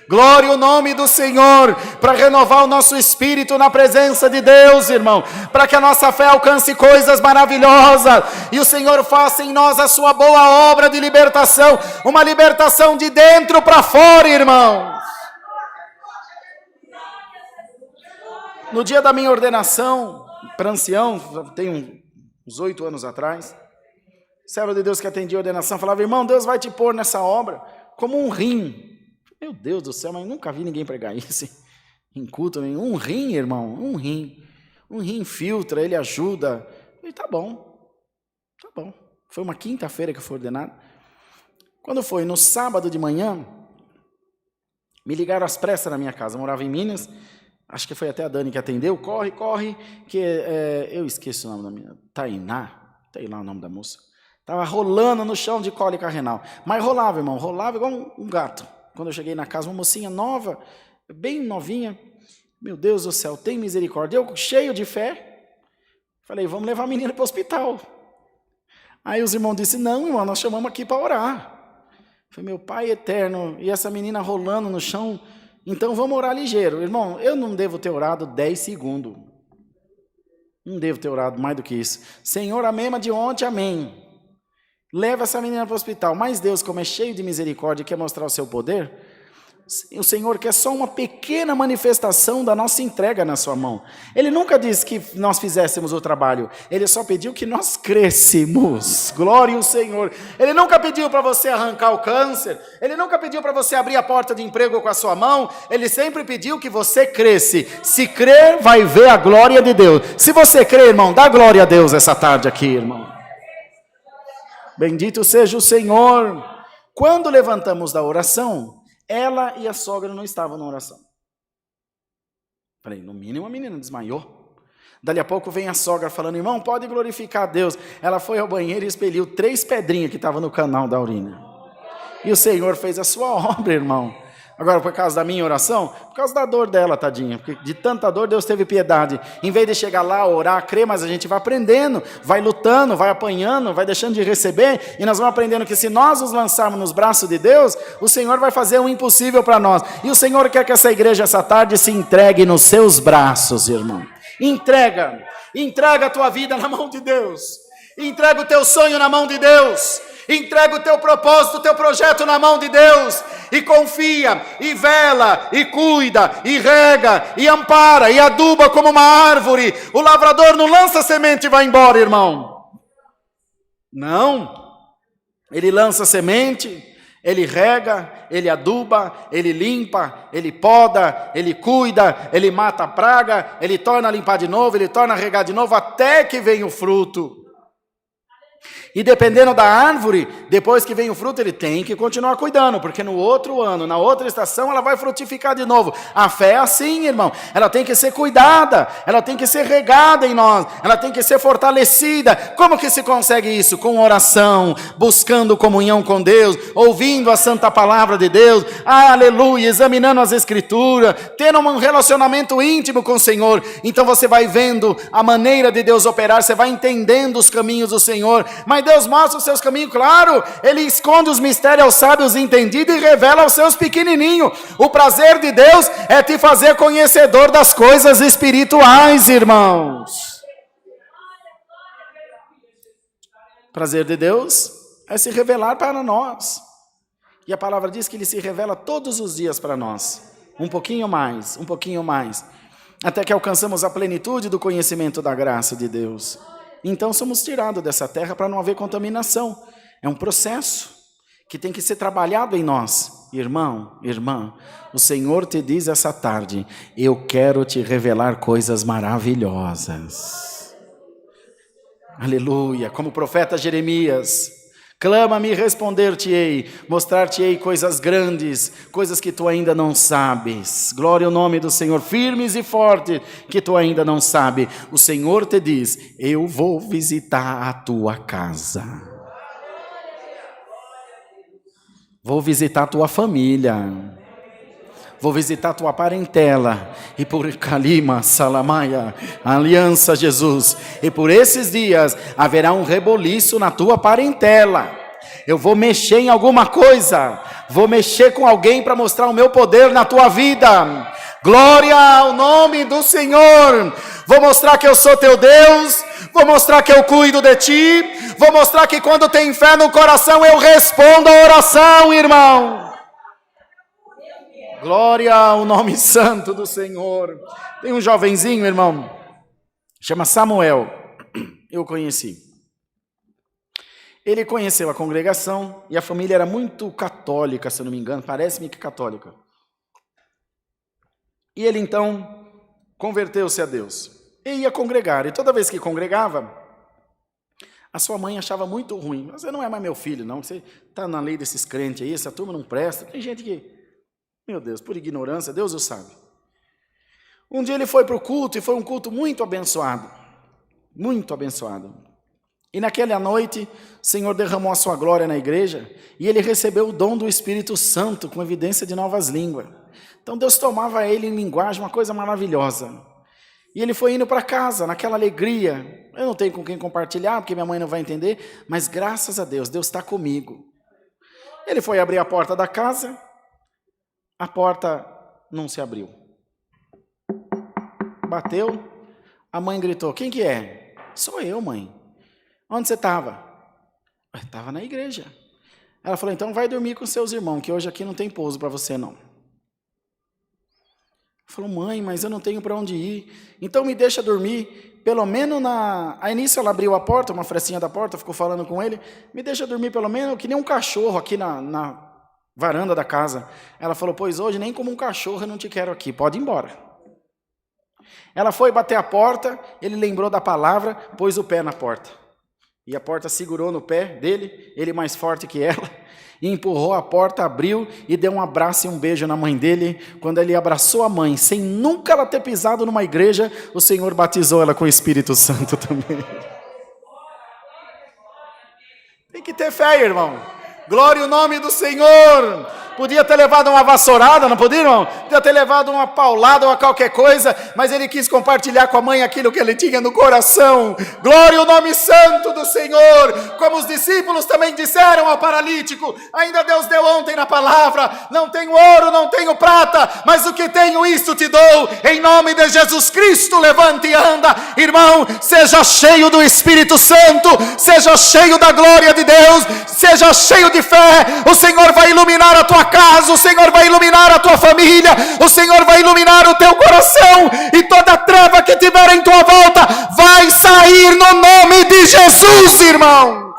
Glória ao nome do Senhor, para renovar o nosso espírito na presença de Deus, irmão, para que a nossa fé alcance coisas maravilhosas, e o Senhor faça em nós a sua boa obra de libertação, uma libertação de dentro para fora, irmãos. No dia da minha ordenação para ancião, tem uns 8 anos atrás, servo de Deus que atendia a ordenação, falava, irmão, Deus vai te pôr nessa obra como um rim. Meu Deus do céu, mas nunca vi ninguém pregar isso em culto. Um rim, irmão, um rim. Um rim filtra, ele ajuda. E tá bom. Foi uma quinta-feira que eu fui ordenado. Quando foi no sábado de manhã, me ligaram às pressas na minha casa. Eu morava em Minas, acho que foi até a Dani que atendeu. Corre, que eu esqueço o nome da minha. Tainá, sei lá o nome da moça. Estava rolando no chão de cólica renal. Mas rolava, irmão, rolava igual um gato. Quando eu cheguei na casa, uma mocinha nova, bem novinha, meu Deus do céu, tem misericórdia. Eu, cheio de fé, falei, vamos levar a menina para o hospital. Aí os irmãos disseram, não, irmão, nós chamamos aqui para orar. Falei, meu Pai eterno, e essa menina rolando no chão, então vamos orar ligeiro. Irmão, eu não devo ter orado 10 segundos. Não devo ter orado mais do que isso. Senhor, a mesma de ontem, amém. Leva essa menina para o hospital. Mas Deus, como é cheio de misericórdia e quer mostrar o seu poder, o Senhor quer só uma pequena manifestação da nossa entrega na sua mão. Ele nunca disse que nós fizéssemos o trabalho. Ele só pediu que nós crescêssemos. Glória ao Senhor. Ele nunca pediu para você arrancar o câncer. Ele nunca pediu para você abrir a porta de emprego com a sua mão. Ele sempre pediu que você cresce. Se crer, vai ver a glória de Deus. Se você crer, irmão, dá glória a Deus essa tarde aqui, irmão. Bendito seja o Senhor. Quando levantamos da oração, ela e a sogra não estavam na oração. Falei, no mínimo a menina desmaiou. Dali a pouco vem a sogra falando, irmão, pode glorificar a Deus. Ela foi ao banheiro e expeliu 3 pedrinhas que estavam no canal da urina. E o Senhor fez a sua obra, irmão. Agora, por causa da minha oração, por causa da dor dela, tadinha, porque de tanta dor Deus teve piedade. Em vez de chegar lá, orar, crer, mas a gente vai aprendendo, vai lutando, vai apanhando, vai deixando de receber, e nós vamos aprendendo que se nós nos lançarmos nos braços de Deus, o Senhor vai fazer o impossível para nós. E o Senhor quer que essa igreja essa tarde se entregue nos seus braços, irmão. Entrega a tua vida na mão de Deus. Entrega o teu sonho na mão de Deus. Entrega o teu propósito, o teu projeto na mão de Deus, e confia, e vela, e cuida, e rega, e ampara, e aduba como uma árvore. O lavrador não lança semente e vai embora, irmão. Não, ele lança semente, ele rega, ele aduba, ele limpa, ele poda, ele cuida, ele mata a praga, ele torna a limpar de novo, ele torna a regar de novo, até que venha o fruto. E dependendo da árvore, depois que vem o fruto, ele tem que continuar cuidando, porque no outro ano, na outra estação, ela vai frutificar de novo. A fé é assim, irmão, ela tem que ser cuidada, ela tem que ser regada em nós, ela tem que ser fortalecida. Como que se consegue isso? Com oração, buscando comunhão com Deus, ouvindo a santa palavra de Deus, aleluia, examinando as escrituras, tendo um relacionamento íntimo com o Senhor. Então você vai vendo a maneira de Deus operar, você vai entendendo os caminhos do Senhor. Mas Deus mostra os seus caminhos, claro, Ele esconde os mistérios aos sábios entendidos e revela aos seus pequenininhos. O prazer de Deus é te fazer conhecedor das coisas espirituais, irmãos. O prazer de Deus é se revelar para nós. E a palavra diz que Ele se revela todos os dias para nós. Um pouquinho mais, um pouquinho mais. até que alcançamos a plenitude do conhecimento da graça de Deus. Então somos tirados dessa terra para não haver contaminação. É um processo que tem que ser trabalhado em nós. Irmão, irmã, o Senhor te diz essa tarde: eu quero te revelar coisas maravilhosas. Aleluia, como o profeta Jeremias: clama-me e responder-te-ei, mostrar-te-ei coisas grandes, coisas que tu ainda não sabes. Glória ao nome do Senhor, firmes e fortes, que tu ainda não sabes. O Senhor te diz: eu vou visitar a tua casa. Vou visitar a tua família. Vou visitar a tua parentela. E por Kalima, Salamaia, Aliança Jesus. E por esses dias haverá um reboliço na tua parentela. Eu vou mexer em alguma coisa. Vou mexer com alguém para mostrar o meu poder na tua vida. Glória ao nome do Senhor. Vou mostrar que eu sou teu Deus. Vou mostrar que eu cuido de ti. Vou mostrar que quando tem fé no coração eu respondo a oração, irmão. Glória ao nome santo do Senhor. Tem um jovenzinho, irmão, chama Samuel. Eu conheci. Ele conheceu a congregação e a família era muito católica, se eu não me engano. Parece-me que católica. E ele então converteu-se a Deus. E ia congregar. E toda vez que congregava, a sua mãe achava muito ruim. Você não é mais meu filho, não. Você está na lei desses crentes aí, essa turma não presta. Tem gente que, meu Deus, por ignorância, Deus o sabe. Um dia ele foi para o culto e foi um culto muito abençoado. Muito abençoado. E naquela noite, o Senhor derramou a sua glória na igreja e ele recebeu o dom do Espírito Santo com evidência de novas línguas. Então Deus tomava ele em linguagem, uma coisa maravilhosa. E ele foi indo para casa, naquela alegria. Eu não tenho com quem compartilhar, porque minha mãe não vai entender, mas graças a Deus, Deus está comigo. Ele foi abrir a porta da casa, a porta não se abriu. Bateu, a mãe gritou: quem que é? Sou eu, mãe. Onde você estava? Estava na igreja. Ela falou: então vai dormir com seus irmãos, que hoje aqui não tem pouso para você não. Falou: mãe, mas eu não tenho para onde ir. Então me deixa dormir, pelo menos na... Aí nisso ela abriu a porta, uma frestinha da porta, ficou falando com ele. Me deixa dormir pelo menos que nem um cachorro aqui na varanda da casa. Ela falou: pois hoje nem como um cachorro eu não te quero aqui, pode ir embora. Ela foi bater a porta, ele lembrou da palavra, pôs o pé na porta. E a porta segurou no pé dele, ele mais forte que ela, e empurrou a porta, abriu e deu um abraço e um beijo na mãe dele. Quando ele abraçou a mãe, sem nunca ela ter pisado numa igreja, o Senhor batizou ela com o Espírito Santo também. Tem que ter fé, irmão. Glória ao nome do Senhor. Podia ter levado uma vassourada, não podia, irmão? Podia ter levado uma paulada ou qualquer coisa, mas ele quis compartilhar com a mãe aquilo que ele tinha no coração. Glória ao nome santo do Senhor. Como os discípulos também disseram ao paralítico: ainda Deus deu ontem na palavra: não tenho ouro, não tenho prata, mas o que tenho isso te dou. Em nome de Jesus Cristo, levante e anda. Irmão, seja cheio do Espírito Santo, seja cheio da glória de Deus, seja cheio de fé. O Senhor vai iluminar a tua casa, o Senhor vai iluminar a tua família, o Senhor vai iluminar o teu coração, e toda treva que tiver em tua volta vai sair no nome de Jesus, irmão.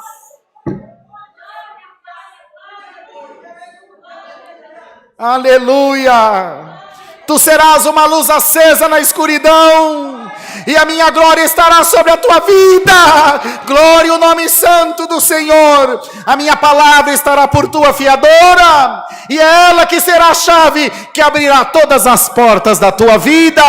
Aleluia. Tu serás uma luz acesa na escuridão, e a minha glória estará sobre a tua vida. Glória ao nome santo do Senhor. A minha palavra estará por tua fiadora, e é ela que será a chave que abrirá todas as portas da tua vida.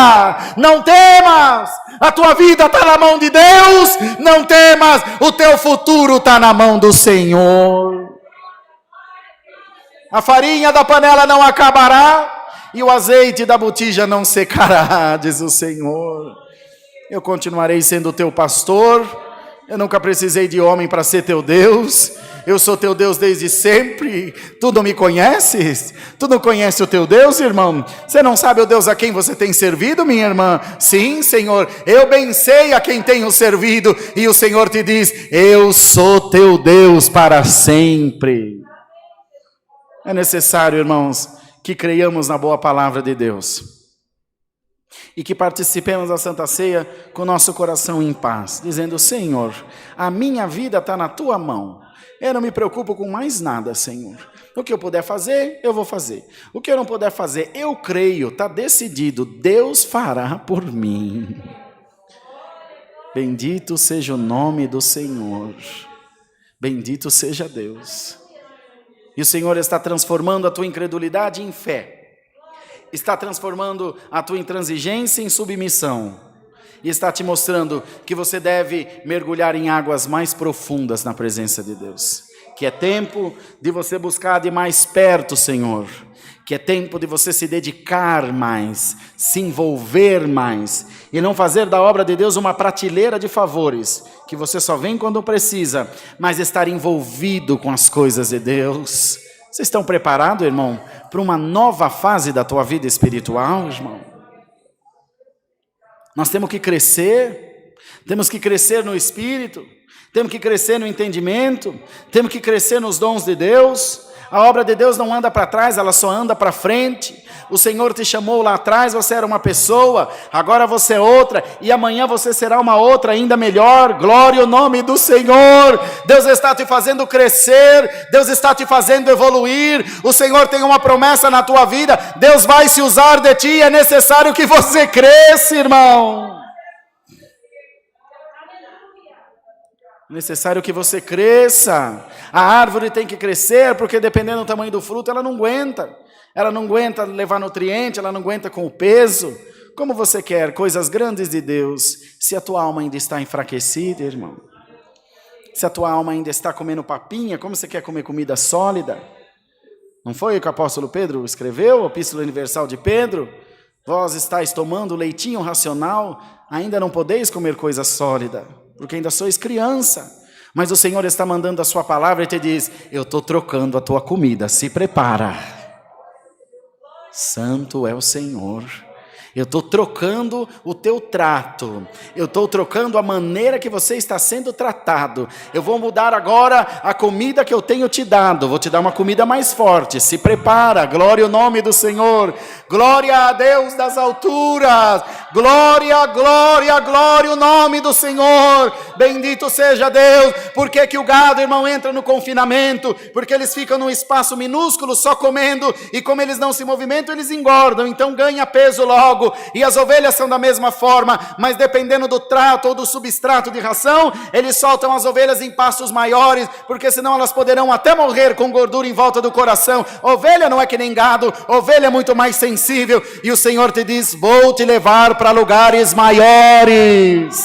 Não temas, a tua vida está na mão de Deus. Não temas, o teu futuro está na mão do Senhor. A farinha da panela não acabará, e o azeite da botija não secará, diz o Senhor. Eu continuarei sendo teu pastor. Eu nunca precisei de homem para ser teu Deus. Eu sou teu Deus desde sempre. Tu não me conheces? Tu não conheces o teu Deus, irmão? Você não sabe o Deus a quem você tem servido, minha irmã? Sim, Senhor, eu bem sei a quem tenho servido. E o Senhor te diz: eu sou teu Deus para sempre. É necessário, irmãos, que creiamos na boa palavra de Deus. E que participemos da Santa Ceia com o nosso coração em paz, dizendo: Senhor, a minha vida está na tua mão. Eu não me preocupo com mais nada, Senhor. O que eu puder fazer, eu vou fazer. O que eu não puder fazer, eu creio, está decidido. Deus fará por mim. Bendito seja o nome do Senhor. Bendito seja Deus. E o Senhor está transformando a tua incredulidade em fé. Está transformando a tua intransigência em submissão. E está te mostrando que você deve mergulhar em águas mais profundas na presença de Deus. Que é tempo de você buscar de mais perto, Senhor. Que é tempo de você se dedicar mais, se envolver mais. E não fazer da obra de Deus uma prateleira de favores, que você só vem quando precisa, mas estar envolvido com as coisas de Deus. Vocês estão preparados, irmão, para uma nova fase da tua vida espiritual, irmão? Nós temos que crescer no Espírito, temos que crescer no entendimento, temos que crescer nos dons de Deus. A obra de Deus não anda para trás, ela só anda para frente. O Senhor te chamou lá atrás, você era uma pessoa, agora você é outra, e amanhã você será uma outra ainda melhor. Glória ao nome do Senhor. Deus está te fazendo crescer, Deus está te fazendo evoluir. O Senhor tem uma promessa na tua vida, Deus vai se usar de ti, é necessário que você cresça, irmão. Necessário que você cresça. A árvore tem que crescer, porque dependendo do tamanho do fruto, ela não aguenta. Ela não aguenta levar nutriente, ela não aguenta com o peso. Como você quer coisas grandes de Deus, se a tua alma ainda está enfraquecida, irmão? Se a tua alma ainda está comendo papinha, como você quer comer comida sólida? Não foi o que o apóstolo Pedro escreveu, a Epístola Universal de Pedro? Vós estáis tomando leitinho racional, ainda não podeis comer coisa sólida, porque ainda sois criança. Mas o Senhor está mandando a sua palavra e te diz: eu estou trocando a tua comida, se prepara. Santo é o Senhor. Eu estou trocando o teu trato. Eu estou trocando a maneira que você está sendo tratado. Eu vou mudar agora a comida que eu tenho te dado. Vou te dar uma comida mais forte. Se prepara. Glória ao nome do Senhor. Glória a Deus das alturas. Glória, glória, glória ao nome do Senhor. Bendito seja Deus. Por que que o gado, irmão, entra no confinamento? Porque eles ficam num espaço minúsculo só comendo. E como eles não se movimentam, eles engordam. Então ganha peso logo. E as ovelhas são da mesma forma, mas dependendo do trato ou do substrato de ração, eles soltam as ovelhas em pastos maiores, porque senão elas poderão até morrer com gordura em volta do coração. Ovelha não é que nem gado, ovelha é muito mais sensível, e o Senhor te diz: vou te levar para lugares maiores.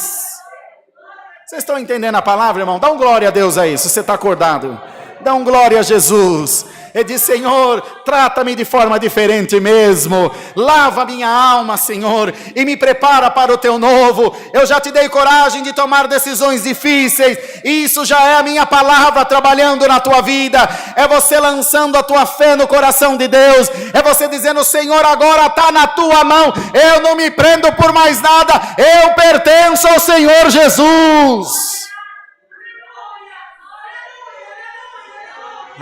Vocês estão entendendo a palavra, irmão? Dá um glória a Deus aí, se você está acordado. Dá um glória a Jesus. Ele diz: Senhor, trata-me de forma diferente mesmo. Lava minha alma, Senhor, e me prepara para o teu novo. Eu já te dei coragem de tomar decisões difíceis. Isso já é a minha palavra trabalhando na tua vida. É você lançando a tua fé no coração de Deus. É você dizendo: Senhor, agora está na tua mão. Eu não me prendo por mais nada. Eu pertenço ao Senhor Jesus.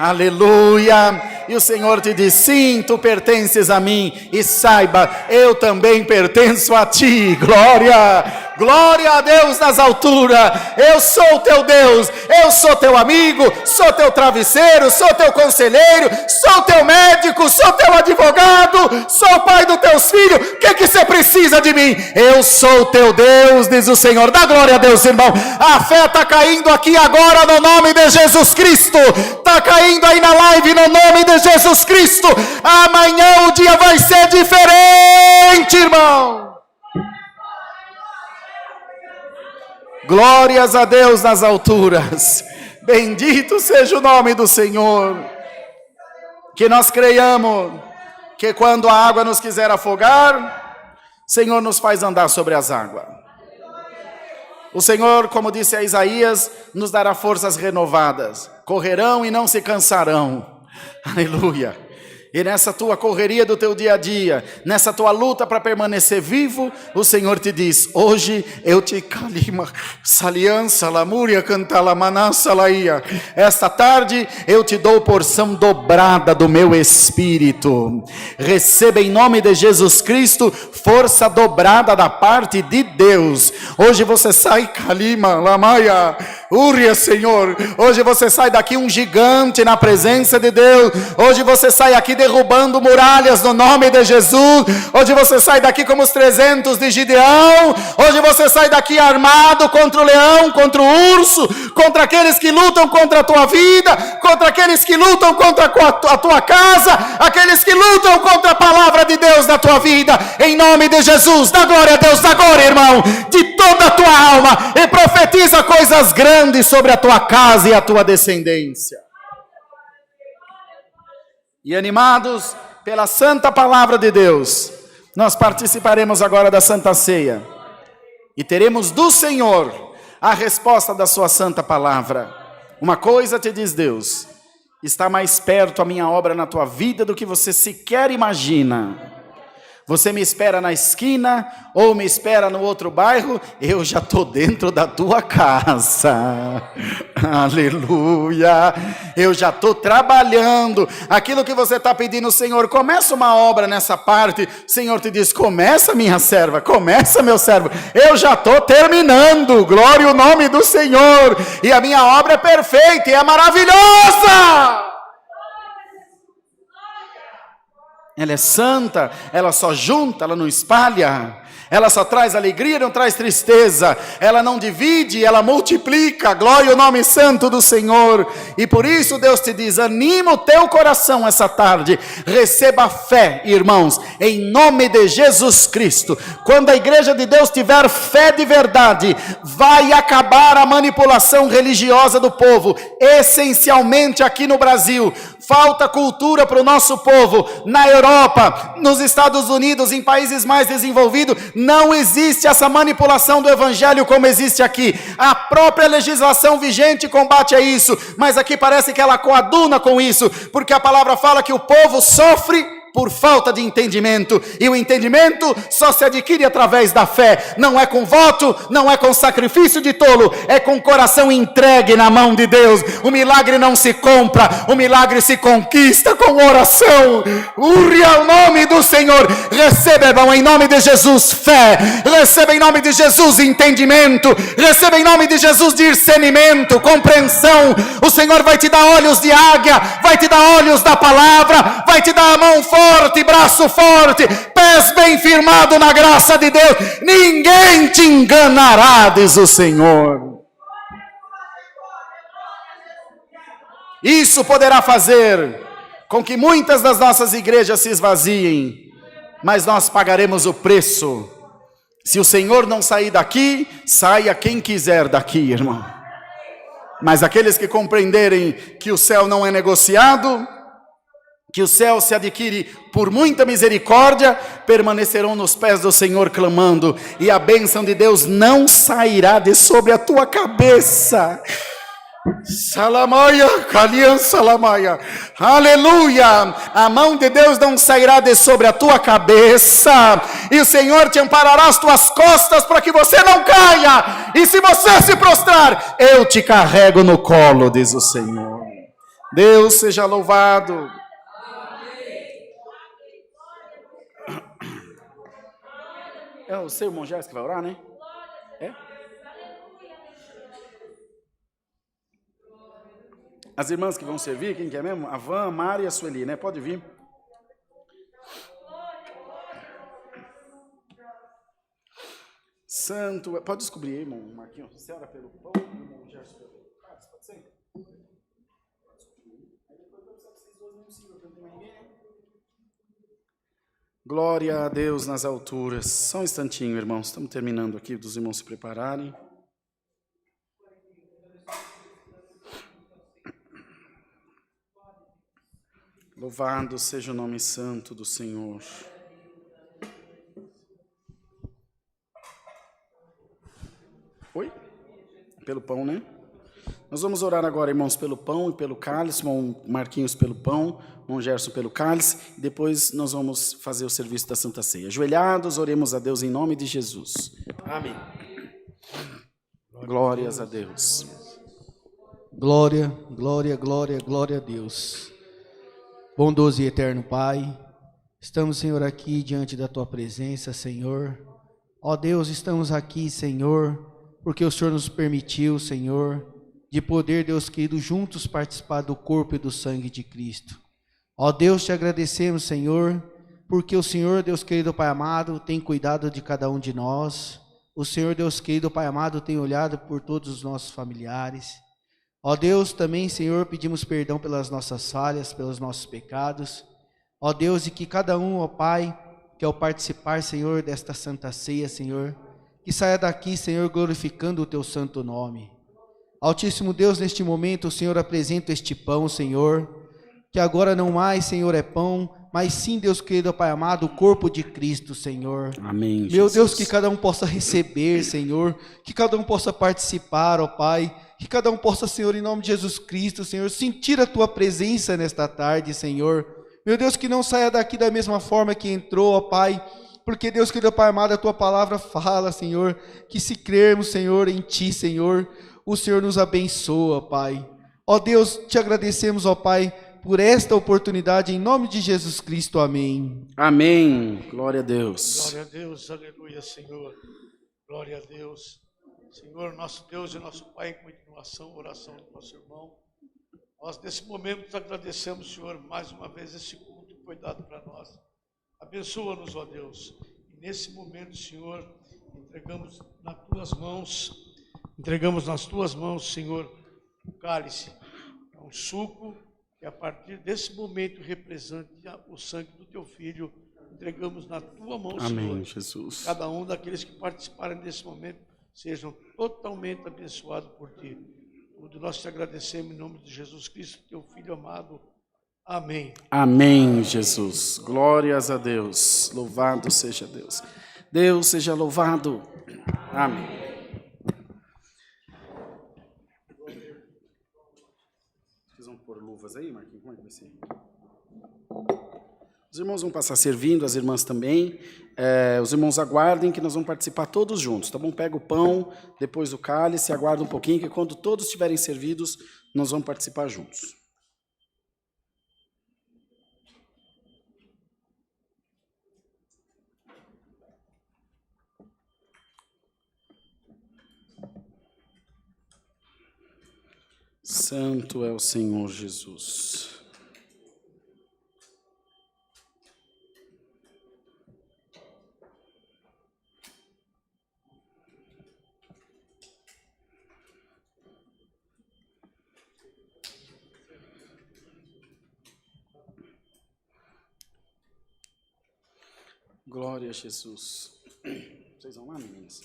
Aleluia. E o Senhor te diz: sim, tu pertences a mim, e saiba, eu também pertenço a ti. Glória, glória a Deus nas alturas. Eu sou o teu Deus, eu sou teu amigo, sou teu travesseiro, sou teu conselheiro, sou teu médico, sou teu advogado, sou o pai dos teus filhos. O que você precisa de mim? Eu sou teu Deus, diz o Senhor. Dá glória a Deus, irmão. A fé está caindo aqui agora no nome de Jesus Cristo. Está caindo aí na live no nome de Jesus Cristo. Amanhã o dia vai ser diferente, irmão. Glórias a Deus nas alturas. Bendito seja o nome do Senhor. Que nós creiamos que quando a água nos quiser afogar, o Senhor nos faz andar sobre as águas. O Senhor, como disse a Isaías, nos dará forças renovadas. Correrão e não se cansarão. Aleluia. E nessa tua correria do teu dia a dia, nessa tua luta para permanecer vivo, o Senhor te diz: hoje eu te calima, saliança, lamúria, cantalamanaça, laia. Esta tarde eu te dou porção dobrada do meu Espírito. Receba em nome de Jesus Cristo força dobrada da parte de Deus. Hoje você sai, calima, lamaia, úria, Senhor. Hoje você sai daqui um gigante na presença de Deus. Hoje você sai aqui derrubando muralhas no nome de Jesus. Hoje você sai daqui como os 300 de Gideão. Hoje você sai daqui armado contra o leão, contra o urso, contra aqueles que lutam contra a tua vida, contra aqueles que lutam contra a tua casa, aqueles que lutam contra a palavra de Deus na tua vida. Em nome de Jesus, dá glória a Deus agora, irmão, de toda a tua alma, e profetiza coisas grandes sobre a tua casa e a tua descendência. E animados pela santa palavra de Deus, nós participaremos agora da Santa Ceia. E teremos do Senhor a resposta da sua santa palavra. Uma coisa te diz Deus: está mais perto a minha obra na tua vida do que você sequer imagina. Você me espera na esquina ou me espera no outro bairro, eu já estou dentro da tua casa. Aleluia! Eu já estou trabalhando. Aquilo que você está pedindo, Senhor, começa uma obra nessa parte. O Senhor te diz: começa, minha serva, começa, meu servo. Eu já estou terminando. Glória ao nome do Senhor. E a minha obra é perfeita e é maravilhosa. Ela é santa, ela só junta, ela não espalha, ela só traz alegria, não traz tristeza, ela não divide, ela multiplica. Glória ao nome santo do Senhor. E por isso Deus te diz: anima o teu coração essa tarde, receba fé, irmãos, em nome de Jesus Cristo. Quando a igreja de Deus tiver fé de verdade, vai acabar a manipulação religiosa do povo, essencialmente aqui no Brasil. Falta cultura para o nosso povo. Na Europa, nos Estados Unidos, em países mais desenvolvidos, não existe essa manipulação do evangelho como existe aqui. A própria legislação vigente combate a isso, mas aqui parece que ela coaduna com isso, porque a palavra fala que o povo sofre por falta de entendimento, e o entendimento só se adquire através da fé. Não é com voto, não é com sacrifício de tolo, é com coração entregue na mão de Deus. O milagre não se compra, o milagre se conquista com oração. Urra o nome do Senhor. Receba, irmão, em nome de Jesus, fé. Receba em nome de Jesus entendimento. Receba em nome de Jesus discernimento, compreensão. O Senhor vai te dar olhos de águia, vai te dar olhos da palavra, vai te dar a mão forte, braço forte, pés bem firmados na graça de Deus. Ninguém te enganará, diz o Senhor. Isso poderá fazer com que muitas das nossas igrejas se esvaziem, mas nós pagaremos o preço. Se o Senhor não sair daqui, saia quem quiser daqui, irmão. Mas aqueles que compreenderem que o céu não é negociado, que o céu se adquire por muita misericórdia, permanecerão nos pés do Senhor clamando, e a bênção de Deus não sairá de sobre a tua cabeça. Salamaia, Calian Salamaia, aleluia. A mão de Deus não sairá de sobre a tua cabeça, e o Senhor te amparará as tuas costas para que você não caia. E se você se prostrar, eu te carrego no colo, diz o Senhor. Deus seja louvado. É o seu irmão Jéssica que vai orar, né? É? As irmãs que vão servir, quem quer mesmo? A Van, a Mari e a Sueli, né? Pode vir. Santo, pode descobrir aí, irmão Marquinhos. Você ora pelo pão, irmão Jéssica pelo cálice, pode ser? Glória a Deus nas alturas. Só um instantinho, irmãos. Estamos terminando aqui, dos irmãos se prepararem. Louvado seja o nome santo do Senhor. Oi? Pelo pão, né? Nós vamos orar agora, irmãos, pelo pão e pelo cálice, irmão Marquinhos pelo pão, irmão Gerson pelo cálice, e depois nós vamos fazer o serviço da Santa Ceia. Ajoelhados, oremos a Deus em nome de Jesus. Amém. Glórias a Deus. Glória, glória, glória, glória a Deus. Bondoso e eterno Pai, estamos, Senhor, aqui diante da Tua presença, Senhor. Ó Deus, estamos aqui, Senhor, porque o Senhor nos permitiu, Senhor, de poder, Deus querido, juntos participar do corpo e do sangue de Cristo. Ó Deus, te agradecemos, Senhor, porque o Senhor, Deus querido, Pai amado, tem cuidado de cada um de nós. O Senhor, Deus querido, Pai amado, tem olhado por todos os nossos familiares. Ó Deus, também, Senhor, pedimos perdão pelas nossas falhas, pelos nossos pecados. Ó Deus, e que cada um, ó Pai, que ao participar, Senhor, desta Santa Ceia, Senhor, que saia daqui, Senhor, glorificando o Teu santo nome. Altíssimo Deus, neste momento, o Senhor apresenta este pão, Senhor, que agora não mais, Senhor, é pão, mas sim, Deus querido, Pai amado, o corpo de Cristo, Senhor. Amém, Meu Jesus. Deus, que cada um possa receber, Senhor, que cada um possa participar, ó Pai, que cada um possa, Senhor, em nome de Jesus Cristo, Senhor, sentir a Tua presença nesta tarde, Senhor. Meu Deus, que não saia daqui da mesma forma que entrou, ó Pai, porque Deus querido, Pai amado, a Tua palavra fala, Senhor, que se crermos, Senhor, em Ti, Senhor, o Senhor nos abençoa, Pai. Ó Deus, te agradecemos, ó Pai, por esta oportunidade, em nome de Jesus Cristo, amém. Amém. Glória a Deus. Glória a Deus, aleluia, Senhor. Glória a Deus. Senhor, nosso Deus e nosso Pai, em continuação, oração do nosso irmão. Nós, nesse momento, nos agradecemos, Senhor, mais uma vez esse culto que foi dado para nós. Abençoa-nos, ó Deus. E nesse momento, Senhor, entregamos nas Tuas mãos, Senhor, o cálice. É um suco que a partir desse momento representa o sangue do Teu Filho. Entregamos na Tua mão, Senhor. Amém, Jesus. Cada um daqueles que participarem desse momento sejam totalmente abençoados por Ti. Tudo nós te agradecemos em nome de Jesus Cristo, Teu Filho amado. Amém. Amém, Jesus. Glórias a Deus. Louvado seja Deus. Deus seja louvado. Amém. Vocês vão pôr luvas aí, Marquinhos? Como é que vai ser? Os irmãos vão passar servindo, as irmãs também. Os irmãos aguardem que nós vamos participar todos juntos, tá bom? Pega o pão, depois o cálice, aguarda um pouquinho, que quando todos estiverem servidos, nós vamos participar juntos. Santo é o Senhor Jesus. Glória a Jesus. Vocês vão lá, meninas?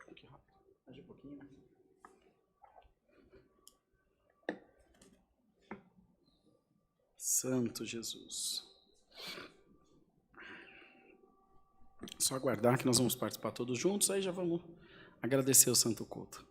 Aqui, rápido. Mais um pouquinho, né? Santo Jesus. Só aguardar que nós vamos participar todos juntos, aí já vamos agradecer o santo culto.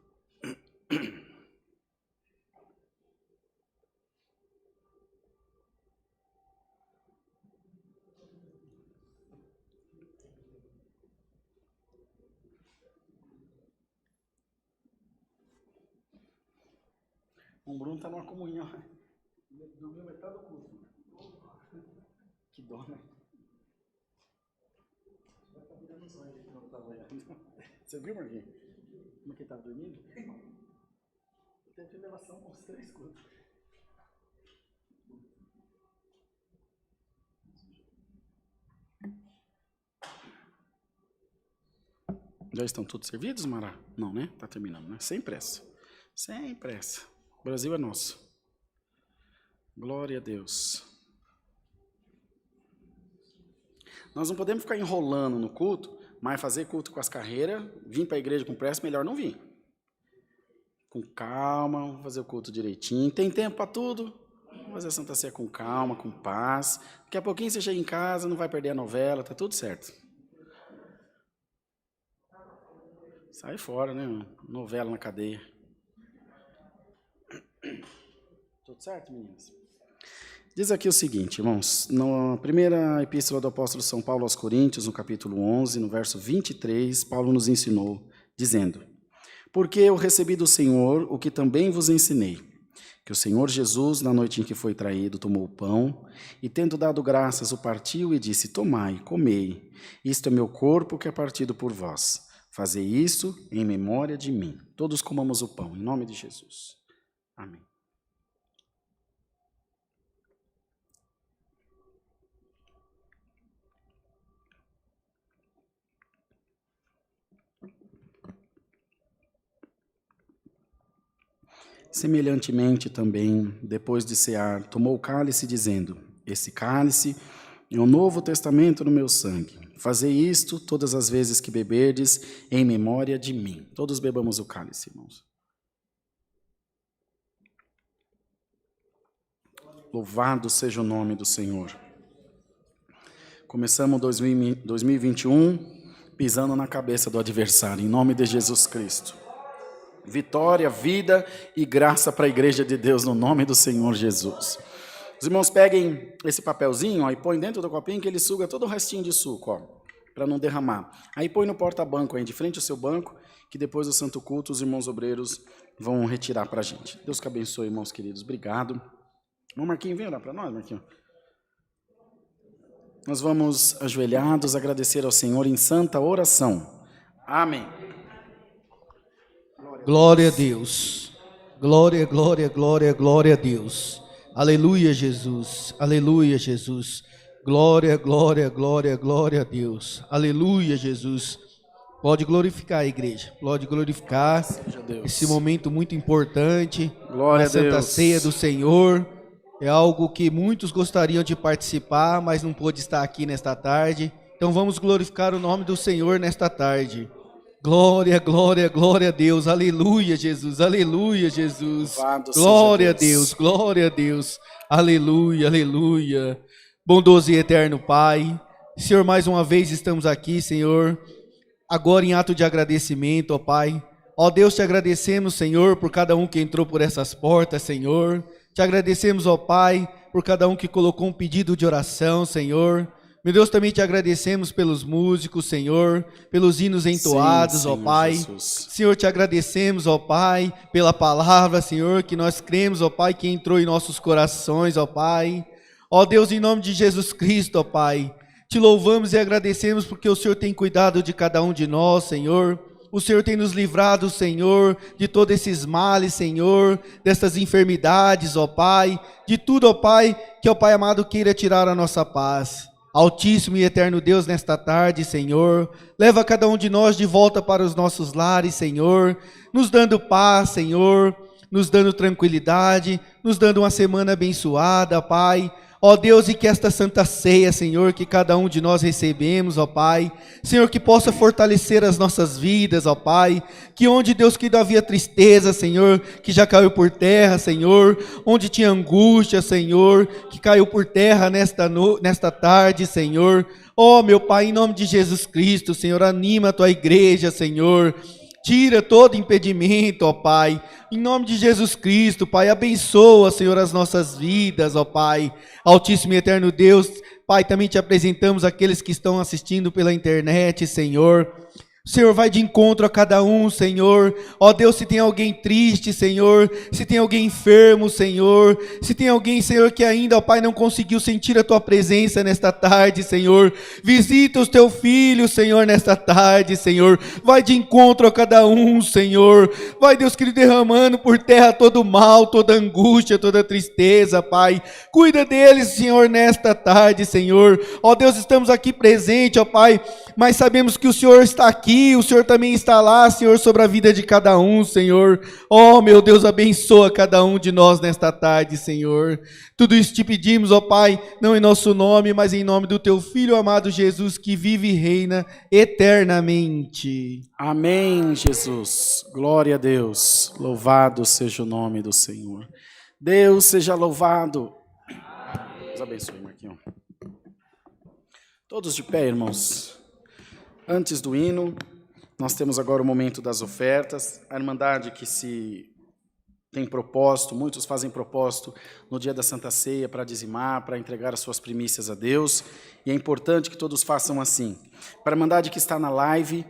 O Bruno está numa comunhão. Dormiu metade do culto. Que dó, né? Você viu, Marquinhos? Como é que ele estava dormindo? Teve elevação com os 3 cultos. Já estão todos servidos, Mará? Não, né? Tá terminando, né? Sem pressa. Sem pressa. O Brasil é nosso. Glória a Deus. Nós não podemos ficar enrolando no culto, Mas fazer culto com as carreiras, vir para a igreja com pressa, melhor não vir. Com calma, vamos fazer o culto direitinho. Tem tempo para tudo. Vamos fazer a Santa Ceia com calma, com paz. Daqui a pouquinho você chega em casa, não vai perder a novela, tá tudo certo. Sai fora, né? Novela na cadeia. Tudo certo, meninas? Diz aqui o seguinte, irmãos, na primeira epístola do apóstolo São Paulo aos Coríntios, no capítulo 11, no verso 23, Paulo nos ensinou, dizendo: porque eu recebi do Senhor o que também vos ensinei, que o Senhor Jesus, na noite em que foi traído, tomou o pão, e tendo dado graças, o partiu e disse: tomai, comei, isto é meu corpo que é partido por vós. Fazei isto em memória de mim. Todos comamos o pão, em nome de Jesus. Amém. Semelhantemente também, depois de cear, tomou o cálice, dizendo: esse cálice é o novo testamento no meu sangue. Fazei isto todas as vezes que beberdes, em memória de mim. Todos bebamos o cálice, irmãos. Louvado seja o nome do Senhor. Começamos 2021 pisando na cabeça do adversário, em nome de Jesus Cristo. Vitória, vida e graça para a igreja de Deus, no nome do Senhor Jesus. Os irmãos peguem esse papelzinho, ó, e põem dentro do copinho que ele suga todo o restinho de suco, para não derramar. Aí põe no porta-banco aí, de frente ao seu banco, que depois do Santo Culto os irmãos obreiros vão retirar para a gente. Deus que abençoe, irmãos queridos. Obrigado. Ô, Marquinhos, vem orar para nós, Marquinhos. Nós vamos, ajoelhados, agradecer ao Senhor em santa oração. Amém. Glória a Deus. Glória, glória, glória, glória a Deus. Aleluia, Jesus. Aleluia, Jesus. Glória, glória, glória, glória a Deus. Aleluia, Jesus. Pode glorificar a igreja. Pode glorificar esse momento muito importante. Glória a Santa Deus. Ceia do Senhor. É algo que muitos gostariam de participar, mas não pôde estar aqui nesta tarde. Então vamos glorificar o nome do Senhor nesta tarde. Glória, glória, glória a Deus. Aleluia, Jesus. Aleluia, Jesus. Glória a Deus. Glória a Deus. Aleluia, aleluia. Bondoso e eterno Pai, Senhor, mais uma vez estamos aqui, Senhor, agora em ato de agradecimento, ó Pai. Ó Deus, te agradecemos, Senhor, por cada um que entrou por essas portas, Senhor. Te agradecemos, ó Pai, por cada um que colocou um pedido de oração, Senhor. Meu Deus, também te agradecemos pelos músicos, Senhor, pelos hinos entoados, sim, ó Senhor Pai. Jesus. Senhor, te agradecemos, ó Pai, pela palavra, Senhor, que nós cremos, ó Pai, que entrou em nossos corações, ó Pai. Ó Deus, em nome de Jesus Cristo, ó Pai, te louvamos e agradecemos porque o Senhor tem cuidado de cada um de nós, Senhor. O Senhor tem nos livrado, Senhor, de todos esses males, Senhor, dessas enfermidades, ó Pai, de tudo, ó Pai, que, ó Pai amado, queira tirar a nossa paz. Altíssimo e eterno Deus, nesta tarde, Senhor, leva cada um de nós de volta para os nossos lares, Senhor, nos dando paz, Senhor, nos dando tranquilidade, nos dando uma semana abençoada, Pai. Ó Deus, e que esta santa ceia, Senhor, que cada um de nós recebemos, ó Pai, Senhor, que possa fortalecer as nossas vidas, ó Pai, que onde, Deus, que havia tristeza, Senhor, que já caiu por terra, Senhor, onde tinha angústia, Senhor, que caiu por terra nesta tarde, Senhor. Ó meu Pai, em nome de Jesus Cristo, Senhor, anima a tua igreja, Senhor. Tira todo impedimento, ó Pai, em nome de Jesus Cristo, Pai, abençoa, Senhor, as nossas vidas, ó Pai, Altíssimo e eterno Deus, Pai, também te apresentamos aqueles que estão assistindo pela internet, Senhor. Senhor, vai de encontro a cada um, Senhor. Ó Deus, se tem alguém triste, Senhor, se tem alguém enfermo, Senhor, se tem alguém, Senhor, que ainda, ó Pai, não conseguiu sentir a Tua presença nesta tarde, Senhor, visita os Teus filhos, Senhor, nesta tarde, Senhor, vai de encontro a cada um, Senhor, vai, Deus querido, derramando por terra todo o mal, toda angústia, toda tristeza, Pai, cuida deles, Senhor, nesta tarde, Senhor. Ó Deus, estamos aqui presentes, ó Pai, mas sabemos que o Senhor está aqui, aqui, o Senhor também está lá, Senhor, sobre a vida de cada um, Senhor. Oh, meu Deus, abençoa cada um de nós nesta tarde, Senhor. Tudo isso te pedimos, ó Pai, não em nosso nome, mas em nome do teu Filho amado Jesus, que vive e reina eternamente. Amém, Jesus. Glória a Deus. Louvado seja o nome do Senhor. Deus seja louvado. Deus abençoe, Marquinhos. Todos de pé, irmãos. Antes do hino, nós temos agora o momento das ofertas. A Irmandade que se tem propósito, muitos fazem propósito no dia da Santa Ceia para dizimar, para entregar as suas primícias a Deus. E é importante que todos façam assim. Para a Irmandade que está na live,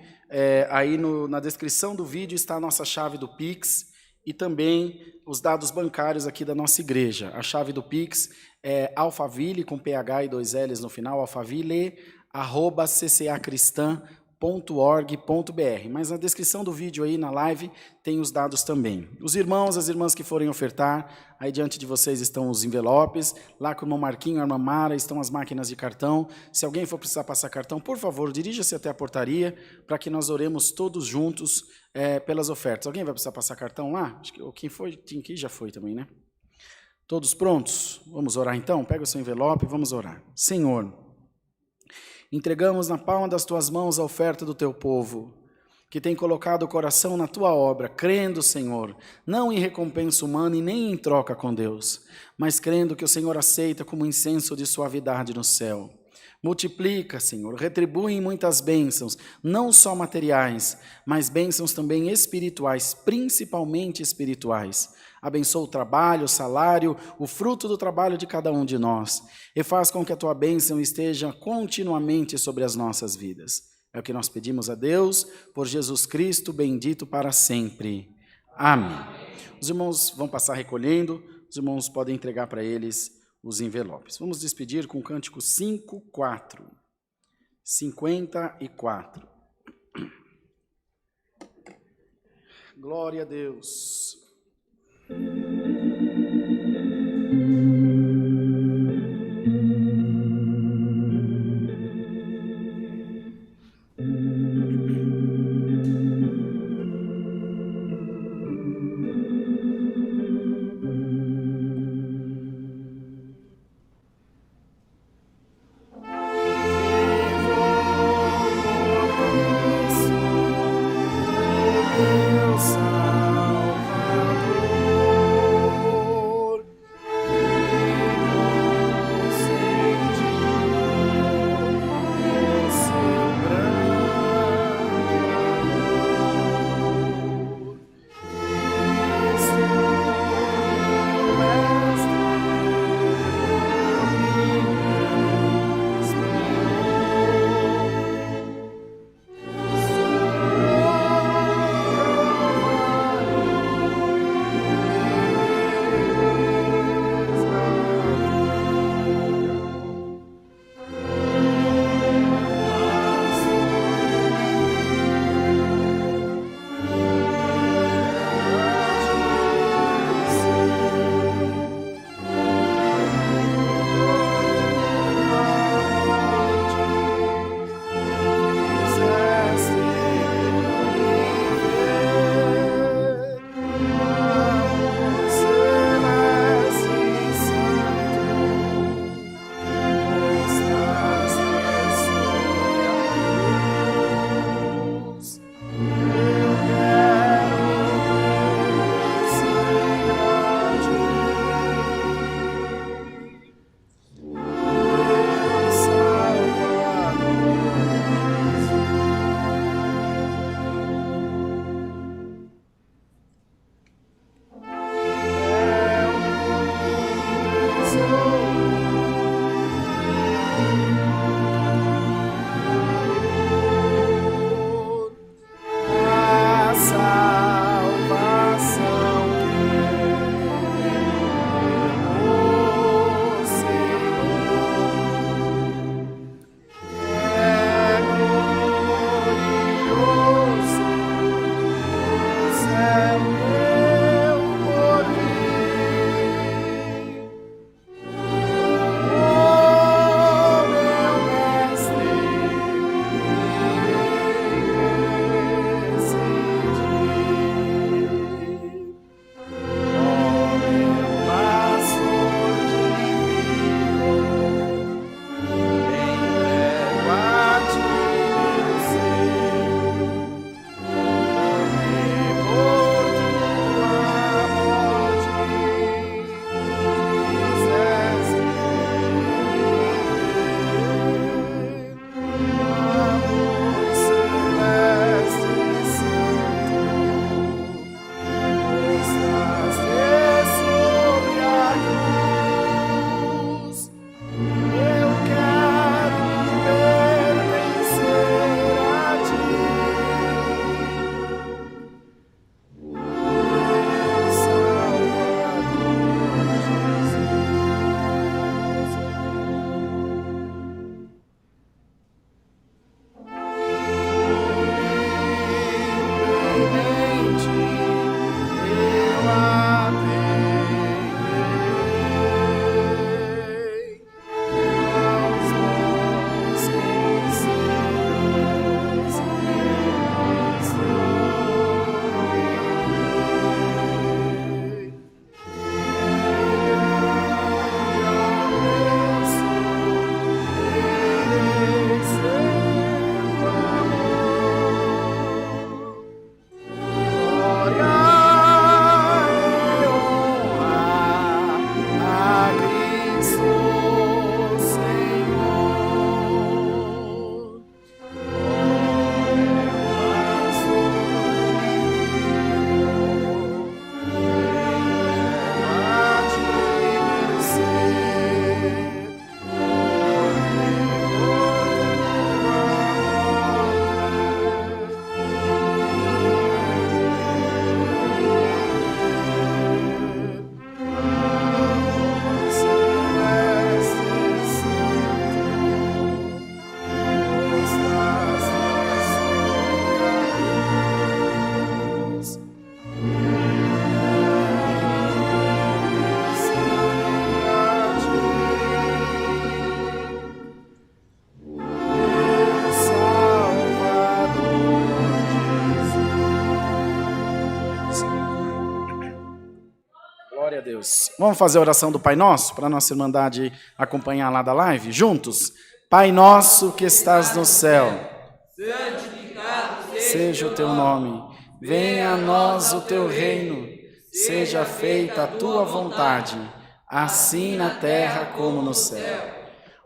aí na descrição do vídeo está a nossa chave do Pix e também os dados bancários aqui da nossa igreja. A chave do Pix é alfaville, com PH e 2 L's no final, alfaville@ccacristã.org.br. Mas na descrição do vídeo aí, na live, tem os dados também. Os irmãos, as irmãs que forem ofertar, aí diante de vocês estão os envelopes, lá com o irmão Marquinho, a irmã Mara, estão as máquinas de cartão. Se alguém for precisar passar cartão, por favor, dirija-se até a portaria, para que nós oremos todos juntos pelas ofertas. Alguém vai precisar passar cartão lá? Acho que quem foi, quem já foi também, né? Todos prontos? Vamos orar então? Pega o seu envelope e vamos orar. Senhor, entregamos na palma das tuas mãos a oferta do teu povo, que tem colocado o coração na tua obra, crendo, Senhor, não em recompensa humana e nem em troca com Deus, mas crendo que o Senhor aceita como incenso de suavidade no céu. Multiplica, Senhor, retribui em muitas bênçãos, não só materiais, mas bênçãos também espirituais, principalmente espirituais. Abençoa o trabalho, o salário, o fruto do trabalho de cada um de nós, e faz com que a tua bênção esteja continuamente sobre as nossas vidas. É o que nós pedimos a Deus, por Jesus Cristo, bendito para sempre. Amém. Os irmãos vão passar recolhendo, os irmãos podem entregar para eles os envelopes. Vamos despedir com o cântico 54. 54. Glória a Deus. Salvador. Vamos fazer a oração do Pai Nosso, para a nossa Irmandade acompanhar lá da live, juntos? Pai nosso que estás no céu, santificado seja o teu nome. Venha a nós o teu reino. Seja feita a tua vontade, assim na terra como no céu.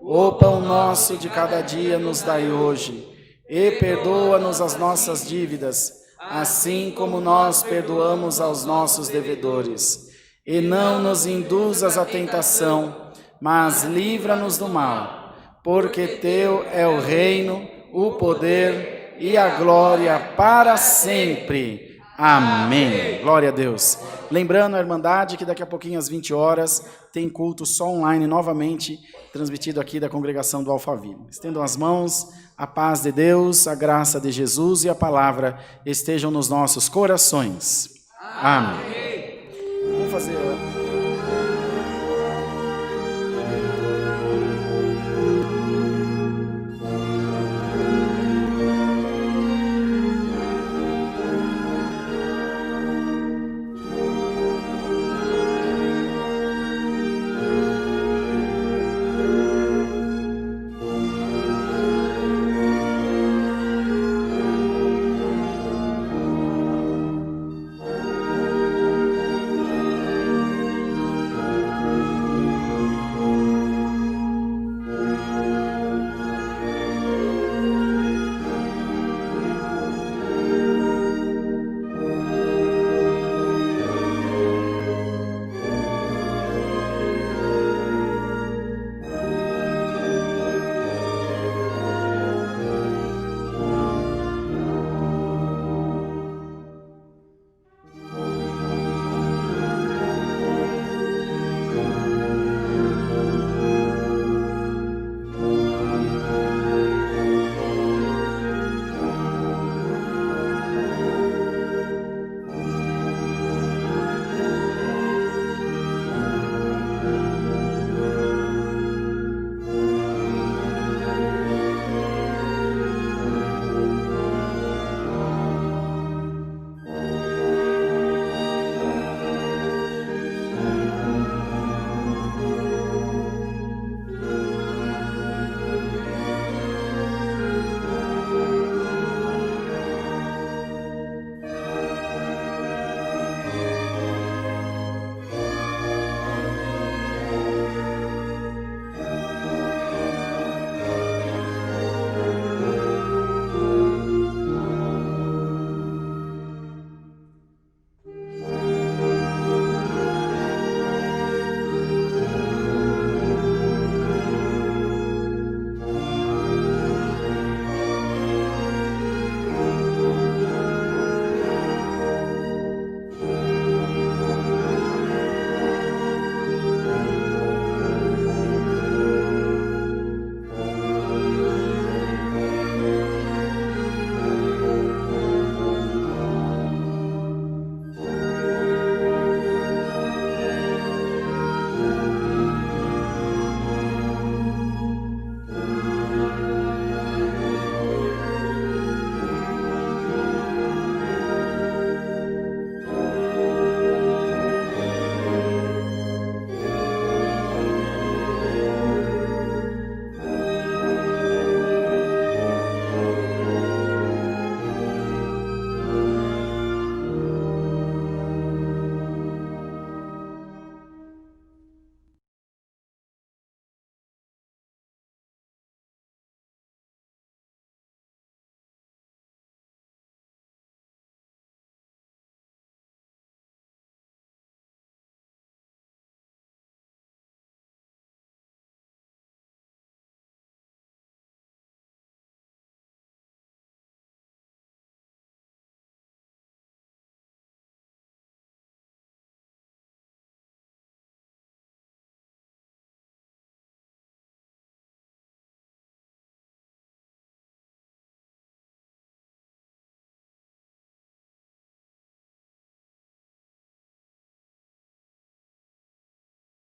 O pão nosso de cada dia nos dai hoje, e perdoa-nos as nossas dívidas, assim como nós perdoamos aos nossos devedores. E não nos induzas à tentação, mas livra-nos do mal, porque teu é o reino, o poder e a glória para sempre. Amém. Glória a Deus. Lembrando a Irmandade que daqui a pouquinho às 20 horas tem culto só online novamente, transmitido aqui da congregação do Alphaville. Estendam as mãos, a paz de Deus, a graça de Jesus e a palavra estejam nos nossos corações. Amém. Vamos fazer